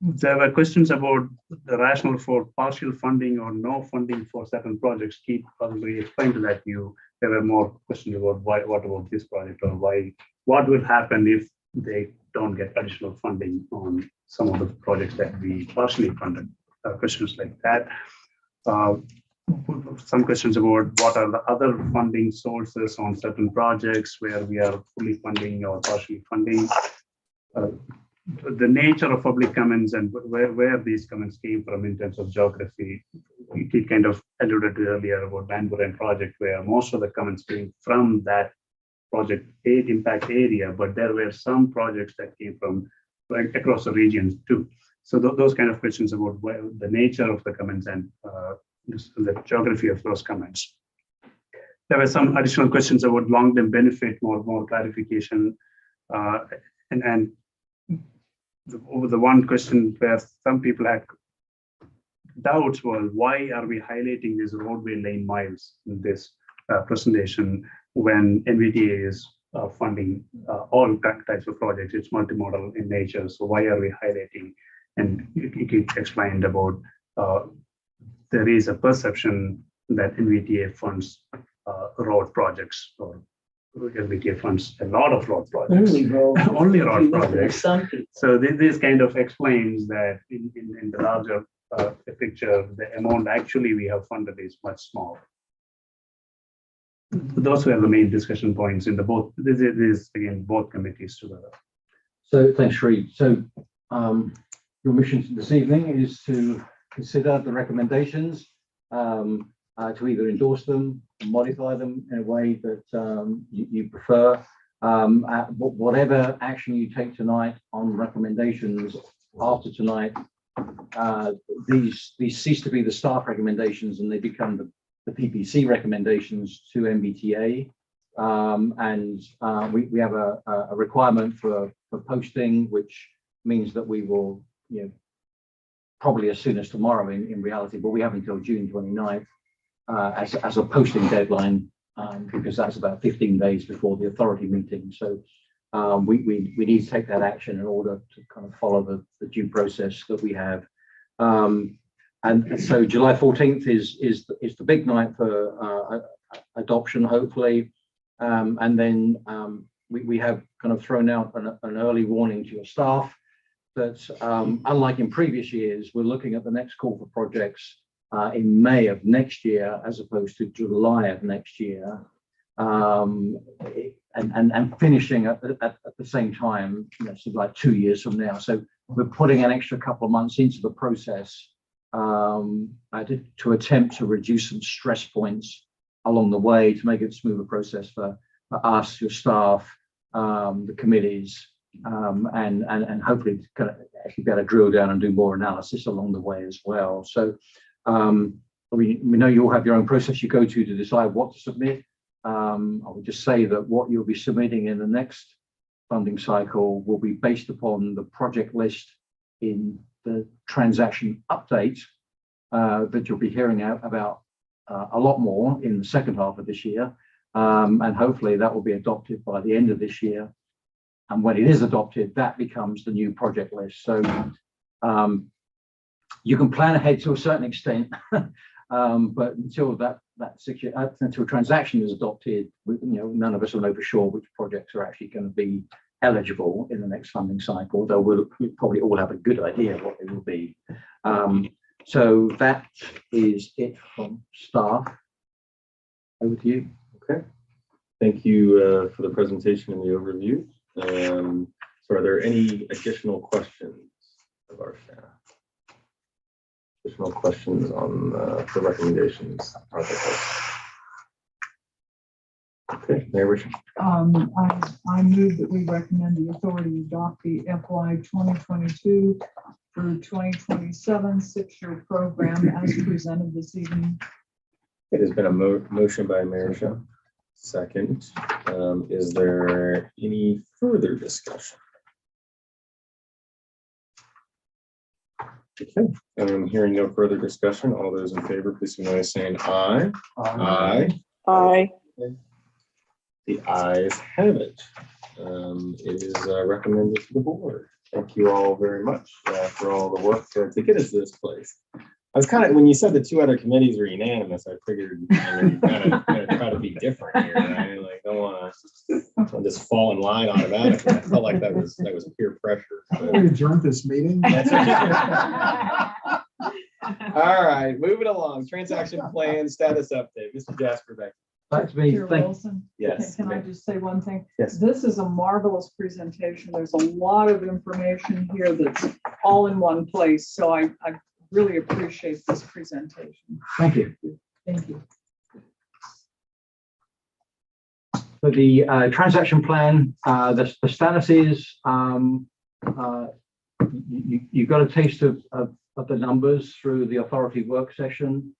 There were questions about the rationale for partial funding or no funding for certain projects. Keith probably explained to that view. There were more questions about what about this project, or what will happen if they don't get additional funding on some of the projects that we partially funded. Questions like that. Some questions about what are the other funding sources on certain projects where we are fully funding or partially funding. The nature of public comments and where these comments came from in terms of geography. We kind of alluded to earlier about Van Buren project, where most of the comments came from that project impact area, but there were some projects that came from across the regions too. So those kind of questions about the nature of the comments and the geography of those comments. There were some additional questions about long-term benefit, more clarification, and the one question where some people had doubts was, why are we highlighting these roadway lane miles in this presentation when NVTA is funding all types of projects? It's multimodal in nature, so why are we highlighting? And you explained about there is a perception that NVTA funds road projects, or NVTA funds a lot of road projects. Only road projects. So this kind of explains that in the larger picture, the amount actually we have funded is much smaller. Those were the main discussion points in the both. This is again both committees together. So thanks, Sri. So your mission this evening is to consider the recommendations, to either endorse them, modify them in a way that you prefer. Whatever action you take tonight on recommendations after tonight, these cease to be the staff recommendations and they become the PPC recommendations to MBTA. We have a requirement for posting, which means that we will, probably as soon as tomorrow in reality, but we have until June 29th as a posting deadline, because that's about 15 days before the authority meeting. So we need to take that action in order to kind of follow the due process that we have. And so July 14th is the big night for adoption, hopefully. And then we have kind of thrown out an early warning to your staff that unlike in previous years, we're looking at the next call for projects in May of next year as opposed to July of next year, and finishing at the same time, sort of like 2 years from now. So we're putting an extra couple of months into the process to attempt to reduce some stress points along the way to make it a smoother process for us, your staff, the committees, and hopefully kind of actually be able to drill down and do more analysis along the way as well. So we know you all have your own process you go to decide what to submit. I would just say that what you'll be submitting in the next funding cycle will be based upon the project list in the transaction update that you'll be hearing out about a lot more in the second half of this year. And hopefully that will be adopted by the end of this year. And when it is adopted, that becomes the new project list. So you can plan ahead to a certain extent, but until until transaction is adopted, none of us will know for sure which projects are actually going to be eligible in the next funding cycle, though we'll probably all have a good idea of what they will be. So that is it from staff. Over to you. Okay. Thank you for the presentation and the overview. So are there any additional questions of our staff? Additional questions on the recommendations? Okay, Mayor Richard. I move that we recommend the authority adopt the FY 2022 through 2027 6-year program as presented this evening. It has been a motion by Mayor Shaw. Second, is there any further discussion? Okay, hearing no further discussion, all those in favor, please signify by saying aye. Aye. Aye. The ayes have it. It is recommended to the board. Thank you all very much for all the work to get us to this place. I was kind of, when you said the 2 other committees were unanimous, I figured you're kind of try to be different here, right? Like, don't want to just fall in line automatically. I felt like that was peer pressure. We adjourned this meeting. That's right. All right, moving along. Transaction plan status update. Mr. Jasper back. Back to me. Chair Wilson, Yes. can I just say one thing? Yes. This is a marvelous presentation. There's a lot of information here that's all in one place. So I really appreciate this presentation. Thank you. Thank you. For the transaction plan, the status is you got a taste of the numbers through the authority work session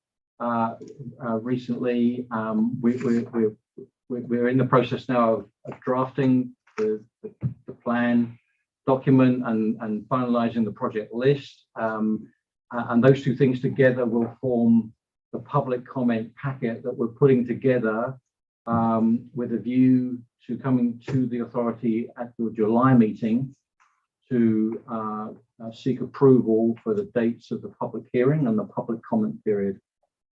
recently. We're in the process now of drafting the plan document and finalizing the project list. And those 2 things together will form the public comment packet that we're putting together with a view to coming to the authority at the July meeting to seek approval for the dates of the public hearing and the public comment period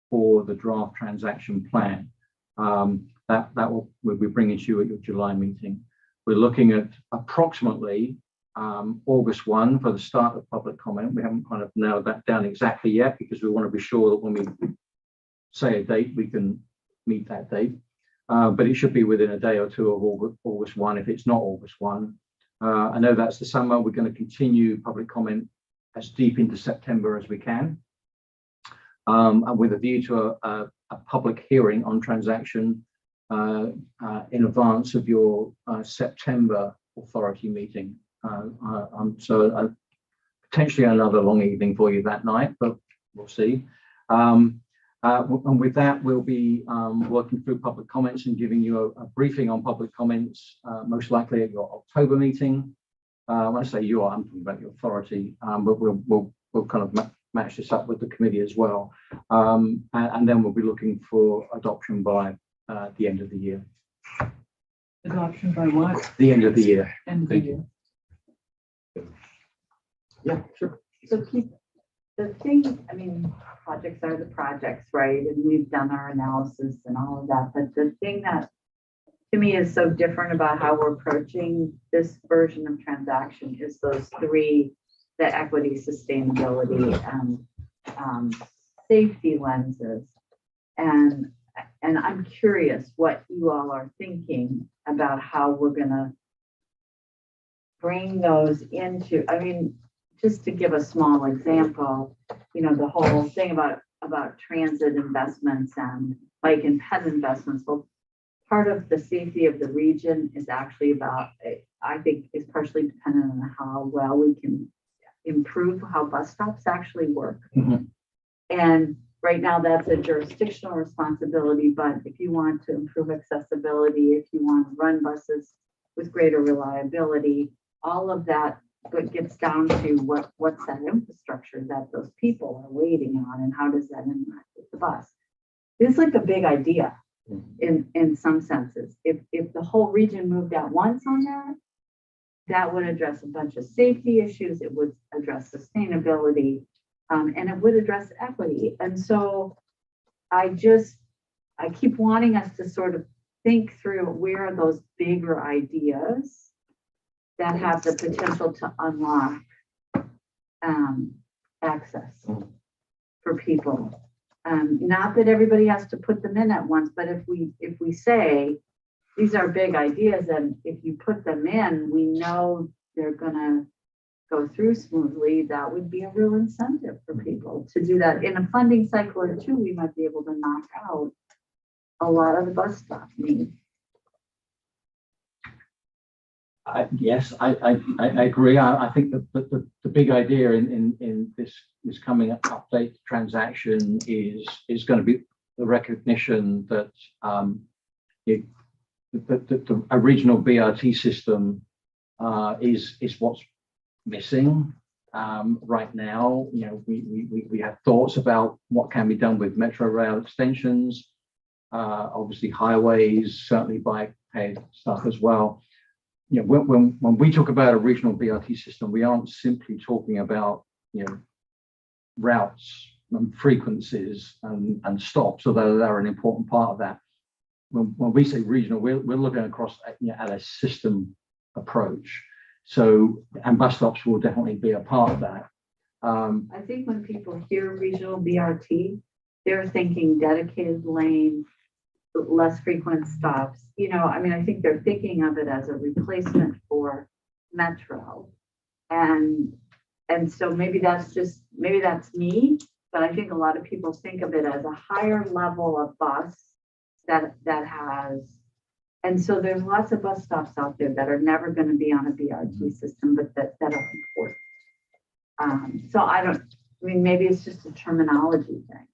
for the draft transaction plan. We'll be bringing to you at your July meeting. We're looking at approximately August 1 for the start of public comment. We haven't kind of nailed that down exactly yet because we want to be sure that when we say a date, we can meet that date. But it should be within a day or 2 of August 1 if it's not August 1. I know that's the summer. We're going to continue public comment as deep into September as we can. And with a view to a public hearing on transaction in advance of your September authority meeting. So potentially another long evening for you that night, but we'll see. And with that, we'll be working through public comments and giving you a briefing on public comments, most likely at your October meeting. When I say you are, I'm talking about your authority, but we'll kind of match this up with the committee as well. And then we'll be looking for adoption by the end of the year. Adoption by what? The end of the year. End of the Thank year. Yeah, sure. So the thing, I mean, projects are the projects, right? And we've done our analysis and all of that, but the thing that to me is so different about how we're approaching this version of transaction is those three, the equity, sustainability, and safety lenses. And I'm curious what you all are thinking about how we're gonna bring those into, I mean, just to give a small example, you know, the whole thing about transit investments and bike and pet investments. Well, part of the safety of the region is actually about, I think, is partially dependent on how well we can improve how bus stops actually work. Mhm. And right now that's a jurisdictional responsibility, but if you want to improve accessibility, if you want to run buses with greater reliability, all of that gets down to what's that infrastructure that those people are waiting on and how does that interact with the bus? It's like a big idea in some senses. If the whole region moved at once on that, that would address a bunch of safety issues. It would address sustainability, and it would address equity. And so I keep wanting us to sort of think through where are those bigger ideas that have the potential to unlock access for people. Not that everybody has to put them in at once, but if we say these are big ideas, and if you put them in, we know they're gonna go through smoothly, that would be a real incentive for people to do that. In a funding cycle or two, we might be able to knock out a lot of the bus stop needs. Yes, I agree. I think that the big idea in this coming update transaction is going to be the recognition that a regional BRT system is what's missing right now. You know, we have thoughts about what can be done with metro rail extensions, obviously highways, certainly bike ped stuff as well. You know, when we talk about a regional BRT system, we aren't simply talking about, you know, routes and frequencies and stops, although they're an important part of that. When we say regional, we're looking across, you know, at a system approach. So, and bus stops will definitely be a part of that. I think when people hear regional BRT, they're thinking dedicated lane, less frequent stops. You know, I mean, I think they're thinking of it as a replacement for metro. And so maybe that's me, but I think a lot of people think of it as a higher level of bus that has, and so there's lots of bus stops out there that are never going to be on a BRT system, but that are important. So I mean, maybe it's just a terminology thing.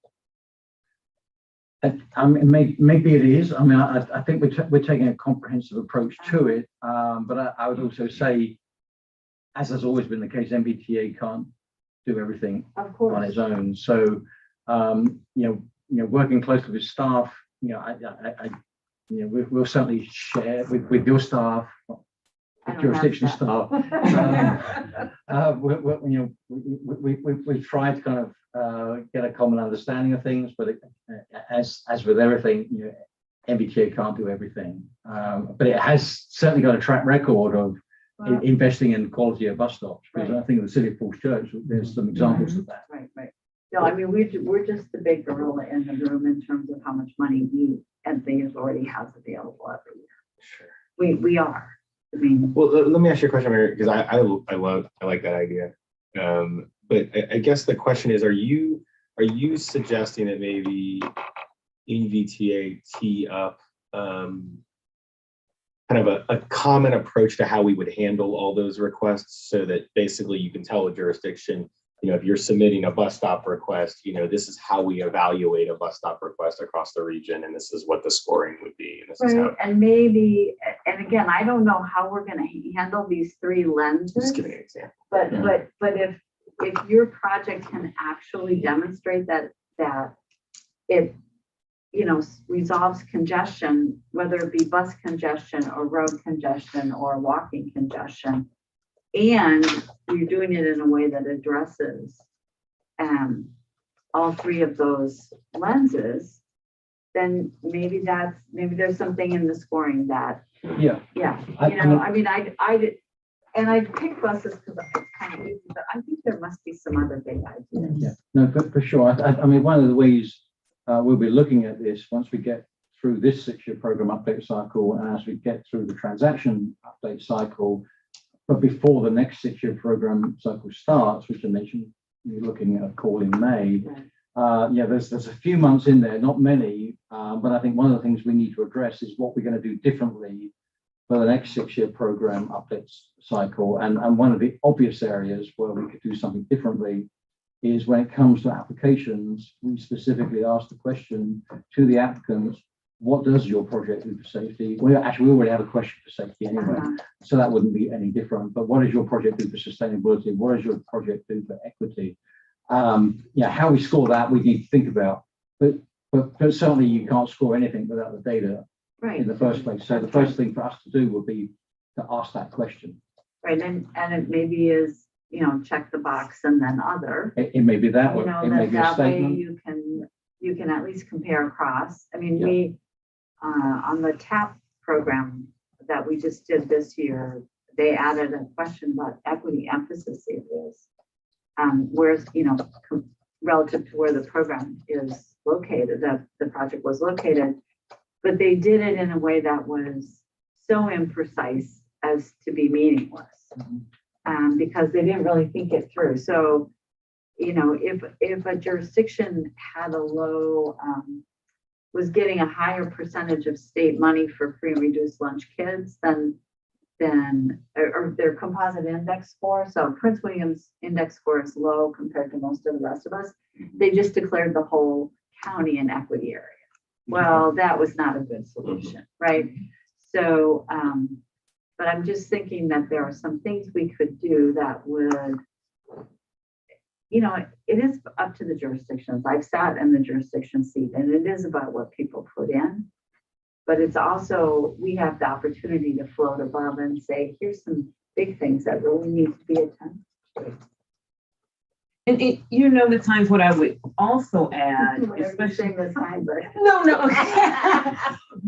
I mean, maybe it is. I mean, I think we're taking a comprehensive approach to it, but I would also say, as has always been the case, MBTA can't do everything on its own. So, you know, working closely with staff, you know, we'll certainly share with your staff, jurisdiction staff. We've tried to kind of get a common understanding of things, but as with everything, you know, MBTA can't do everything. But it has certainly got a track record of investing in quality of bus stops. Because I think in the city of Falls Church, there's some examples of that. Right. No, I mean, we're just the big gorilla in the room in terms of how much money we and things already has available every year. Sure. We are. I mean, well, let me ask you a question, Mary, because I like that idea. But I guess the question is, are you suggesting that maybe NVTA tee up kind of a common approach to how we would handle all those requests, so that basically you can tell a jurisdiction, you know, if you're submitting a bus stop request, you know, this is how we evaluate a bus stop request across the region, and this is what the scoring would be. And this is how. And maybe, and again, I don't know how we're going to handle these three lenses. Just give me an example. But if your project can actually demonstrate that it, you know, resolves congestion, whether it be bus congestion or road congestion or walking congestion, and you're doing it in a way that addresses all three of those lenses, then maybe there's something in the scoring that, Yeah. yeah, I mean- I mean, I picked buses because it's kind of easy, but I think there must be some other big ideas. Yeah, no, for sure. I mean, one of the ways we'll be looking at this once we get through this 6-year program update cycle, and as we get through the transaction update cycle, but before the next 6-year program cycle starts, which I mentioned we're looking at a call in May. Yeah, there's a few months in there, not many, but I think one of the things we need to address is what we're going to do differently for the next 6-year program updates cycle. And one of the obvious areas where we could do something differently is when it comes to applications, we specifically ask the question to the applicants, what does your project do for safety? Well, actually, we already have a question for safety anyway, so that wouldn't be any different. But what does your project do for sustainability? What does your project do for equity? Yeah, how we score that, we need to think about. But certainly you can't score anything without the data Right. in the first place. So the first thing for us to do would be to ask that question. Right, and it maybe is, check the box and then other. It may be that, or it may be a That way statement. you can at least compare across. I mean, Yeah. we, on the TAP program that we just did this year, they added a question about equity emphasis areas. Where's, relative to where the program is located, that the project was located, but they did it in a way that was so imprecise as to be meaningless, because they didn't really think it through. So, if a jurisdiction had a low, was getting a higher percentage of state money for free and reduced lunch kids or their composite index score. So Prince William's index score is low compared to most of the rest of us. They just declared the whole county an equity area. Well, that was not a good solution, right? So, but I'm just thinking that there are some things we could do that would, it is up to the jurisdictions. I've sat in the jurisdiction seat, and it is about what people put in. But it's also, we have the opportunity to float above and say, here's some big things that really need to be attended to. And the times what I would also add, Especially the time, but no,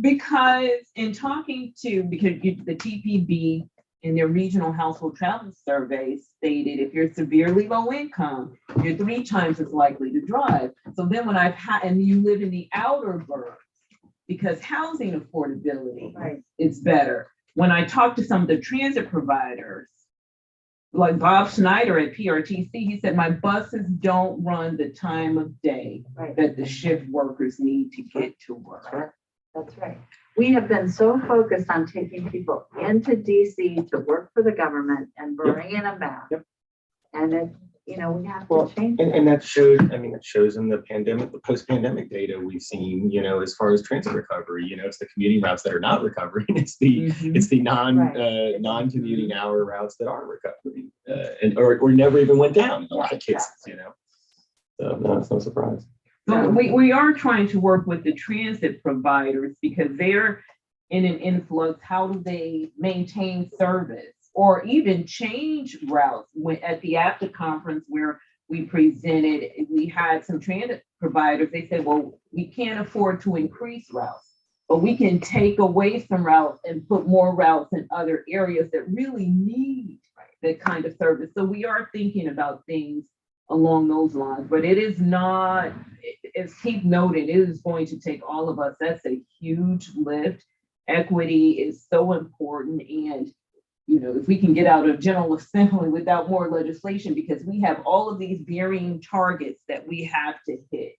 because in talking to, the TPB in their regional household travel survey stated if you're severely low income, you're 3 times as likely to drive. So then when and you live in the outer burbs, because housing affordability is better. When I talked to some of the transit providers, like Bob Schneider at PRTC, he said, my buses don't run the time of day that the shift workers need to get to work. That's right. We have been so focused on taking people into DC to work for the government and bringing them back. And it, we have to change that. And that shows in the pandemic, the post-pandemic data we've seen, as far as transit recovery, it's the commuting routes that are not recovering. It's the non-commuting hour routes that are recovering, or never even went down in a lot of cases, So no, it's no surprise. So we are trying to work with the transit providers because they're in an influx. How do they maintain service or even change routes? At the APTA conference where we presented, we had some transit providers. They said, well, we can't afford to increase routes, but we can take away some routes and put more routes in other areas that really need that kind of service. So we are thinking about things along those lines, but it is not, as Keith noted, it is going to take all of us. That's a huge lift. Equity is so important. And, if we can get out of General Assembly without more legislation, because we have all of these varying targets that we have to hit,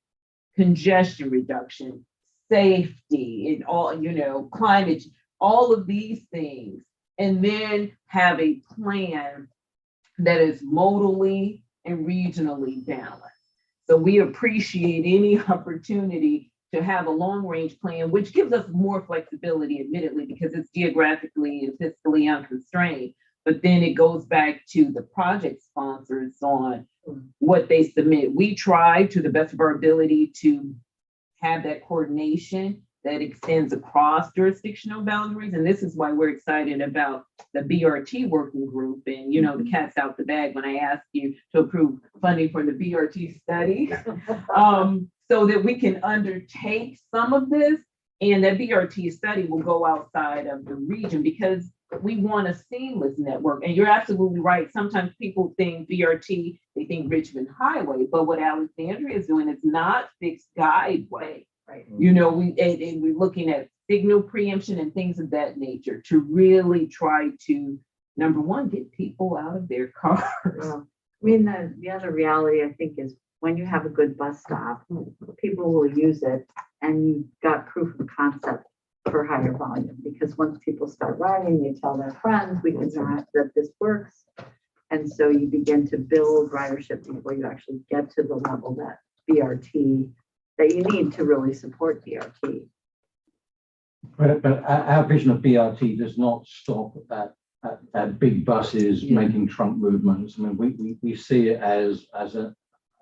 congestion reduction, safety, and all, climate, all of these things, and then have a plan that is modally and regionally balanced. So we appreciate any opportunity to have a long-range plan, which gives us more flexibility, admittedly, because it's geographically and fiscally unconstrained. But then it goes back to the project sponsors on what they submit. We try to the best of our ability to have that coordination that extends across jurisdictional boundaries. And this is why we're excited about the BRT working group. And, the cat's out the bag when I asked you to approve funding for the BRT study. so that we can undertake some of this. And that BRT study will go outside of the region because we want a seamless network. And you're absolutely right. Sometimes people think BRT, they think Richmond Highway, but what Alexandria is doing is not fixed guideway. Right. You know, and we're looking at signal preemption and things of that nature to really try to, number one, get people out of their cars. Well, I mean, the other reality, I think, is when you have a good bus stop, people will use it, and you've got proof of concept for higher volume. Because once people start riding, they tell their friends, we can drive that this works. And so you begin to build ridership before you actually get to the level that BRT, that you need to really support BRT. But our vision of BRT does not stop at big buses making trunk movements. I mean, we see it as an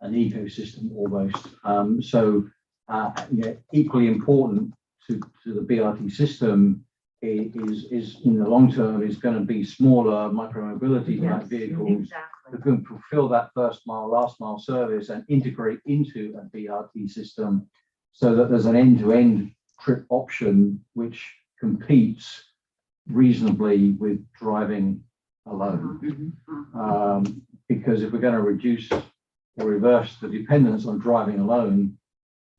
ecosystem almost. Equally important to the BRT system is in the long term is going to be smaller micromobility type vehicles that can fulfill that first mile, last mile service and integrate into a BRT system so that there's an end-to-end trip option which competes reasonably with driving alone. Because if we're going to reduce or reverse the dependence on driving alone,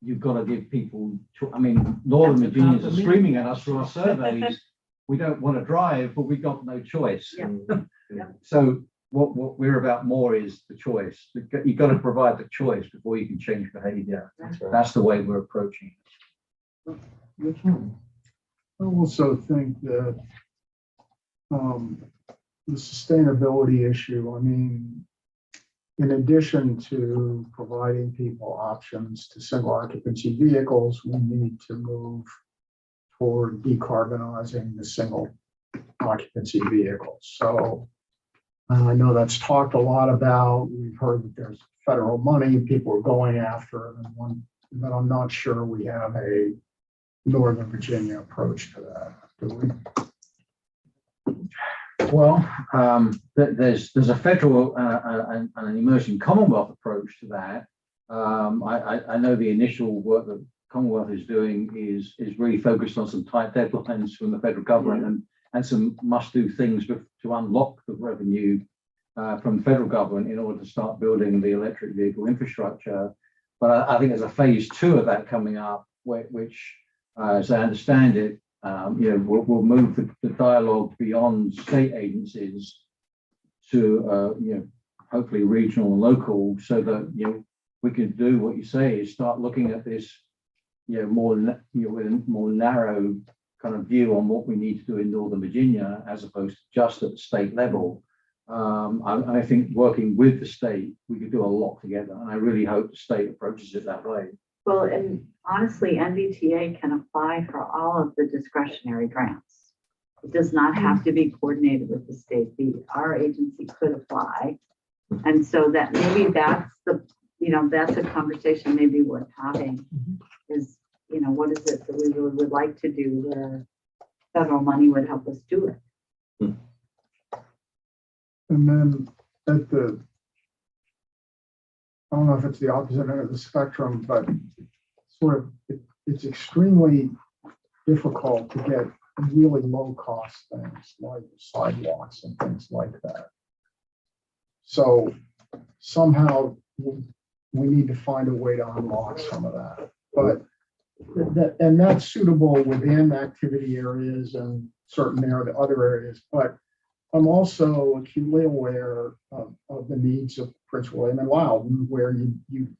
you've got to give people, I mean, Northern Virginians are screaming at us through our surveys, we don't want to drive, but we've got no choice. So what we're about more is the choice. You've got to provide the choice before you can change behavior. That's the way we're approaching it. I also think that the sustainability issue, I mean, in addition to providing people options to single occupancy vehicles, we need to move toward decarbonizing the single occupancy vehicles. So I know that's talked a lot about. We've heard that there's federal money people are going after, but I'm not sure we have a Northern Virginia approach to that, do we? Well, there's a federal and an emerging Commonwealth approach to that. I know the initial work that Commonwealth is doing is really focused on some tight deadlines from the federal government and some must-do things to unlock the revenue from the federal government in order to start building the electric vehicle infrastructure. But I think there's a phase 2 of that coming up, which, as I understand it, we'll move the dialogue beyond state agencies to hopefully regional and local, so that we can do what you say is start looking at this more narrow kind of view on what we need to do in Northern Virginia as opposed to just at the state level. I think working with the state, we could do a lot together, and I really hope the state approaches it that way. Well, and honestly, NVTA can apply for all of the discretionary grants. It does not have to be coordinated with the state. Our agency could apply. And so that maybe that's that's a conversation maybe worth having is, what is it that we really would like to do where federal money would help us do it? And then I don't know if it's the opposite end of the spectrum, but it's extremely difficult to get really low cost things like sidewalks and things like that. So somehow we need to find a way to unlock some of that. But that's suitable within activity areas and certain other areas. But I'm also acutely aware of the needs of Prince William and Loudoun, where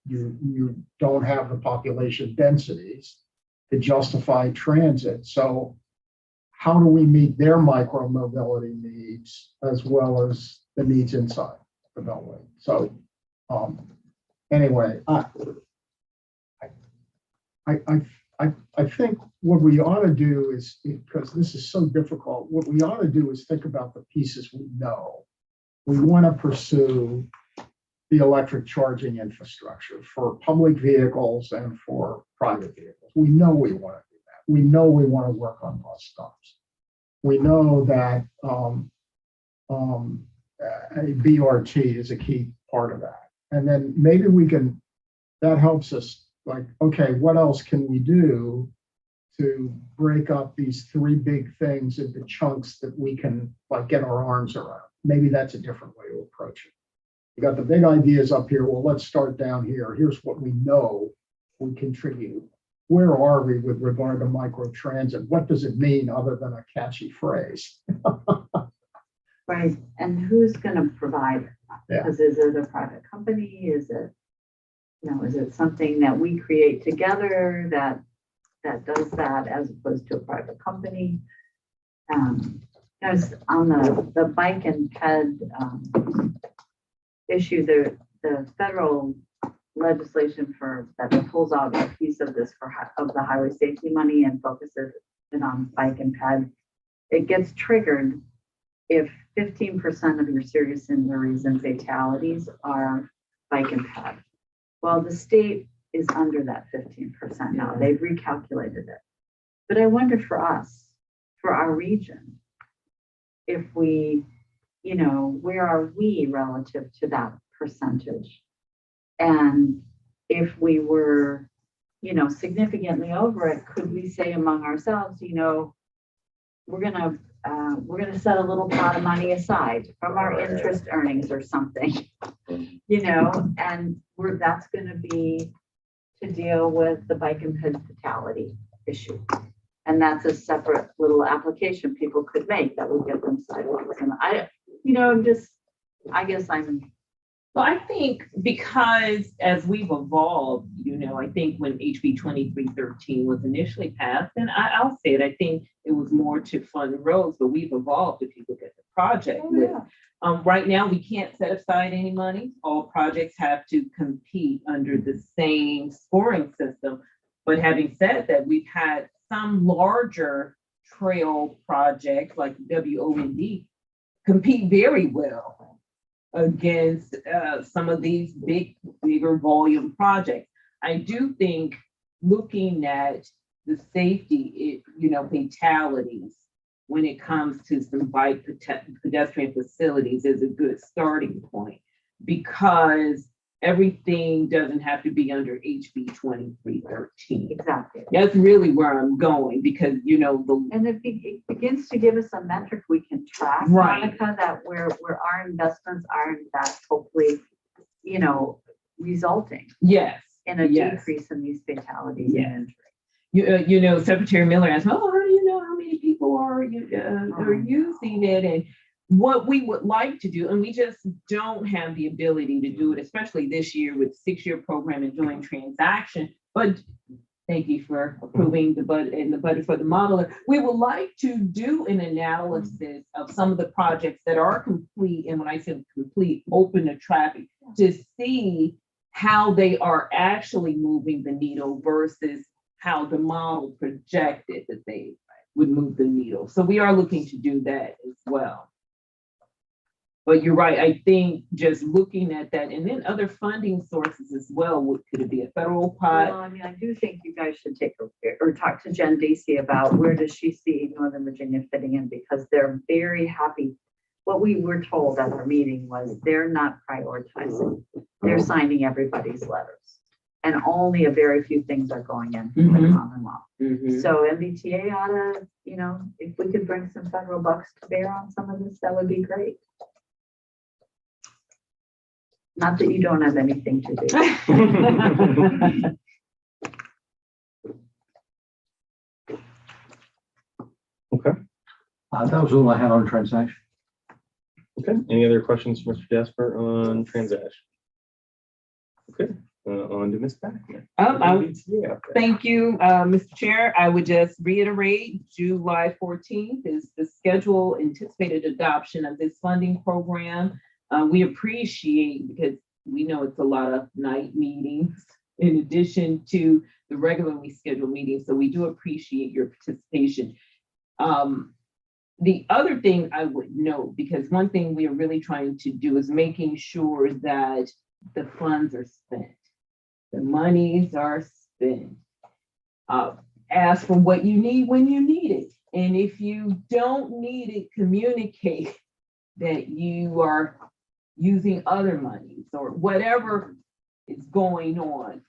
you don't have the population densities to justify transit. So how do we meet their micro mobility needs as well as the needs inside the Beltway? So anyway, I think what we ought to do is, because this is so difficult, what we ought to do is think about the pieces we know. We want to pursue the electric charging infrastructure for public vehicles and for private vehicles. We know we want to do that. We know we want to work on bus stops. We know that a BRT is a key part of that. And then maybe that helps us like, okay, what else can we do to break up these three big things into chunks that we can like get our arms around? Maybe that's a different way to approach it. You got the big ideas up here. Well, let's start down here. Here's what we know we contribute. Where are we with regard to microtransit? What does it mean other than a catchy phrase? Right, and who's gonna provide? Yeah. Because is it a private company? Is it, is it something that we create together that does that as opposed to a private company? As on the bike and ped issue, the federal legislation that pulls out a piece of this of the highway safety money and focuses it on bike and ped, it gets triggered if 15% of your serious injuries and fatalities are bike and ped. Well, the state is under that 15% now. They've recalculated it. But I wonder for us, for our region, if we, where are we relative to that percentage? And if we were, significantly over it, could we say among ourselves, we're gonna set a little pot of money aside from our interest earnings or something, and that's gonna be to deal with the bike and ped fatality issue. And that's a separate little application people could make that would get them sidewalks. And I guess Well, I think because as we've evolved, I think when HB 2313 was initially passed, and I'll say it, I think it was more to fund roads, but we've evolved if you look at the project. Right now, we can't set aside any money. All projects have to compete under the same scoring system. But having said that, we've had some larger trail projects like WOND compete very well against some of these bigger volume projects. I do think looking at the safety, fatalities when it comes to some bike pedestrian facilities is a good starting point, because everything doesn't have to be under HB 2313. exactly. That's really where I'm going, because And it begins to give us a metric we can track, Right. Monica, that where our investments are in fact hopefully, resulting yes. in a Yes. decrease in these fatalities Yes. and injuries. Secretary Miller asked, how do you know how many people are using it? And what we would like to do, and we just don't have the ability to do it, especially this year with 6-year program and joint transaction. But thank you for approving the budget for the modeler. We would like to do an analysis of some of the projects that are complete, and when I say complete, open to traffic, to see how they are actually moving the needle versus how the model projected that they would move the needle. So we are looking to do that as well. But you're right, I think just looking at that, and then other funding sources as well, could it be a federal pot? Well, I do think you guys should talk to Jen Dacey about where does she see Northern Virginia fitting in, because they're very happy. What we were told at our meeting was they're not prioritizing. They're signing everybody's letters. And only a very few things are going in the common law. So MBTA ought to, if we could bring some federal bucks to bear on some of this, that would be great. Not that you don't have anything to do. Okay. That was all I had on transaction. Okay. Any other questions for Mr. Jasper on transaction? Okay. On to Ms. Packman. Thank you, Mr. Chair. I would just reiterate, July 14th is the scheduled anticipated adoption of this funding program. We appreciate, because we know it's a lot of night meetings in addition to the regularly scheduled meetings. So we do appreciate your participation. The other thing I would note, because one thing we are really trying to do is making sure that the funds are spent. The monies are spent. Ask for what you need when you need it. And if you don't need it, communicate that you are using other monies or whatever is going on.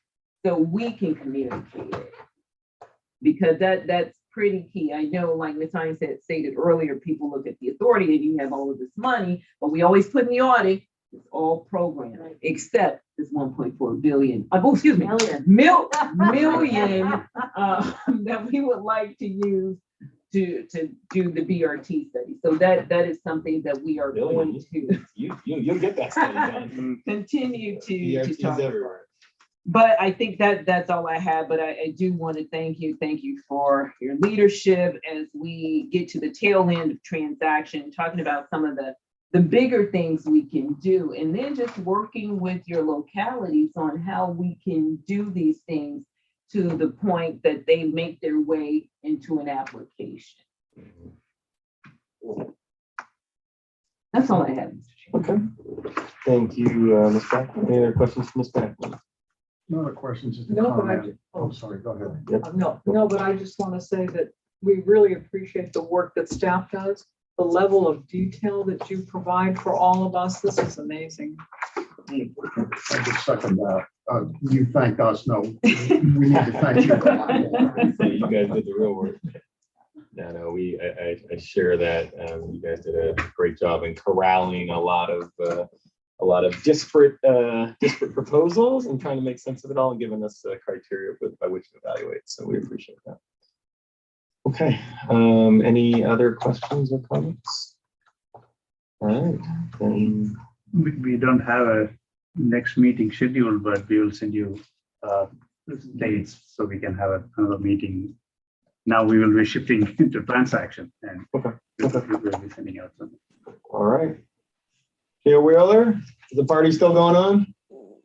so we can communicate it. Because that's pretty key. I know, like Ms. Hines stated earlier, people look at the authority and you have all of this money, but we always put in the audit, it's all programmed, except this 1.4 billion, excuse me, million that we would like to use to do the BRT study. So that is something that we are going to You'll get that study done. continue to BRT talk is about. everywhere. But I think that's all I have, but I do want to thank you for your leadership as we get to the tail end of transaction, talking about some of the bigger things we can do, and then just working with your localities on how we can do these things to the point that they make their way into an application. That's all I have, Mr. Chairman. Okay. Thank you, Ms. Beckman. Any other questions from Ms. Beckman? No other questions, just a No, but I comment. Oh, sorry, go ahead. Yep. No, but I just want to say that we really appreciate the work that staff does, the level of detail that you provide for all of us. This is amazing. I just second that. You thanked us, no, we need to thank you. So you guys did the real work. No, I share that. You guys did a great job in corralling a lot of disparate proposals and trying to make sense of it all and giving us criteria by which to evaluate. So we appreciate that. Okay. Any other questions or comments? All right. Then We don't have a next meeting scheduled, but we will send you dates so we can have another meeting. Now we will be shifting into transaction and we'll be sending out something. all right. Here, Wheeler, is the party still going on?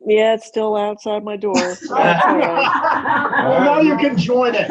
Yeah, it's still outside my door. That's all right. Well, now you can join it.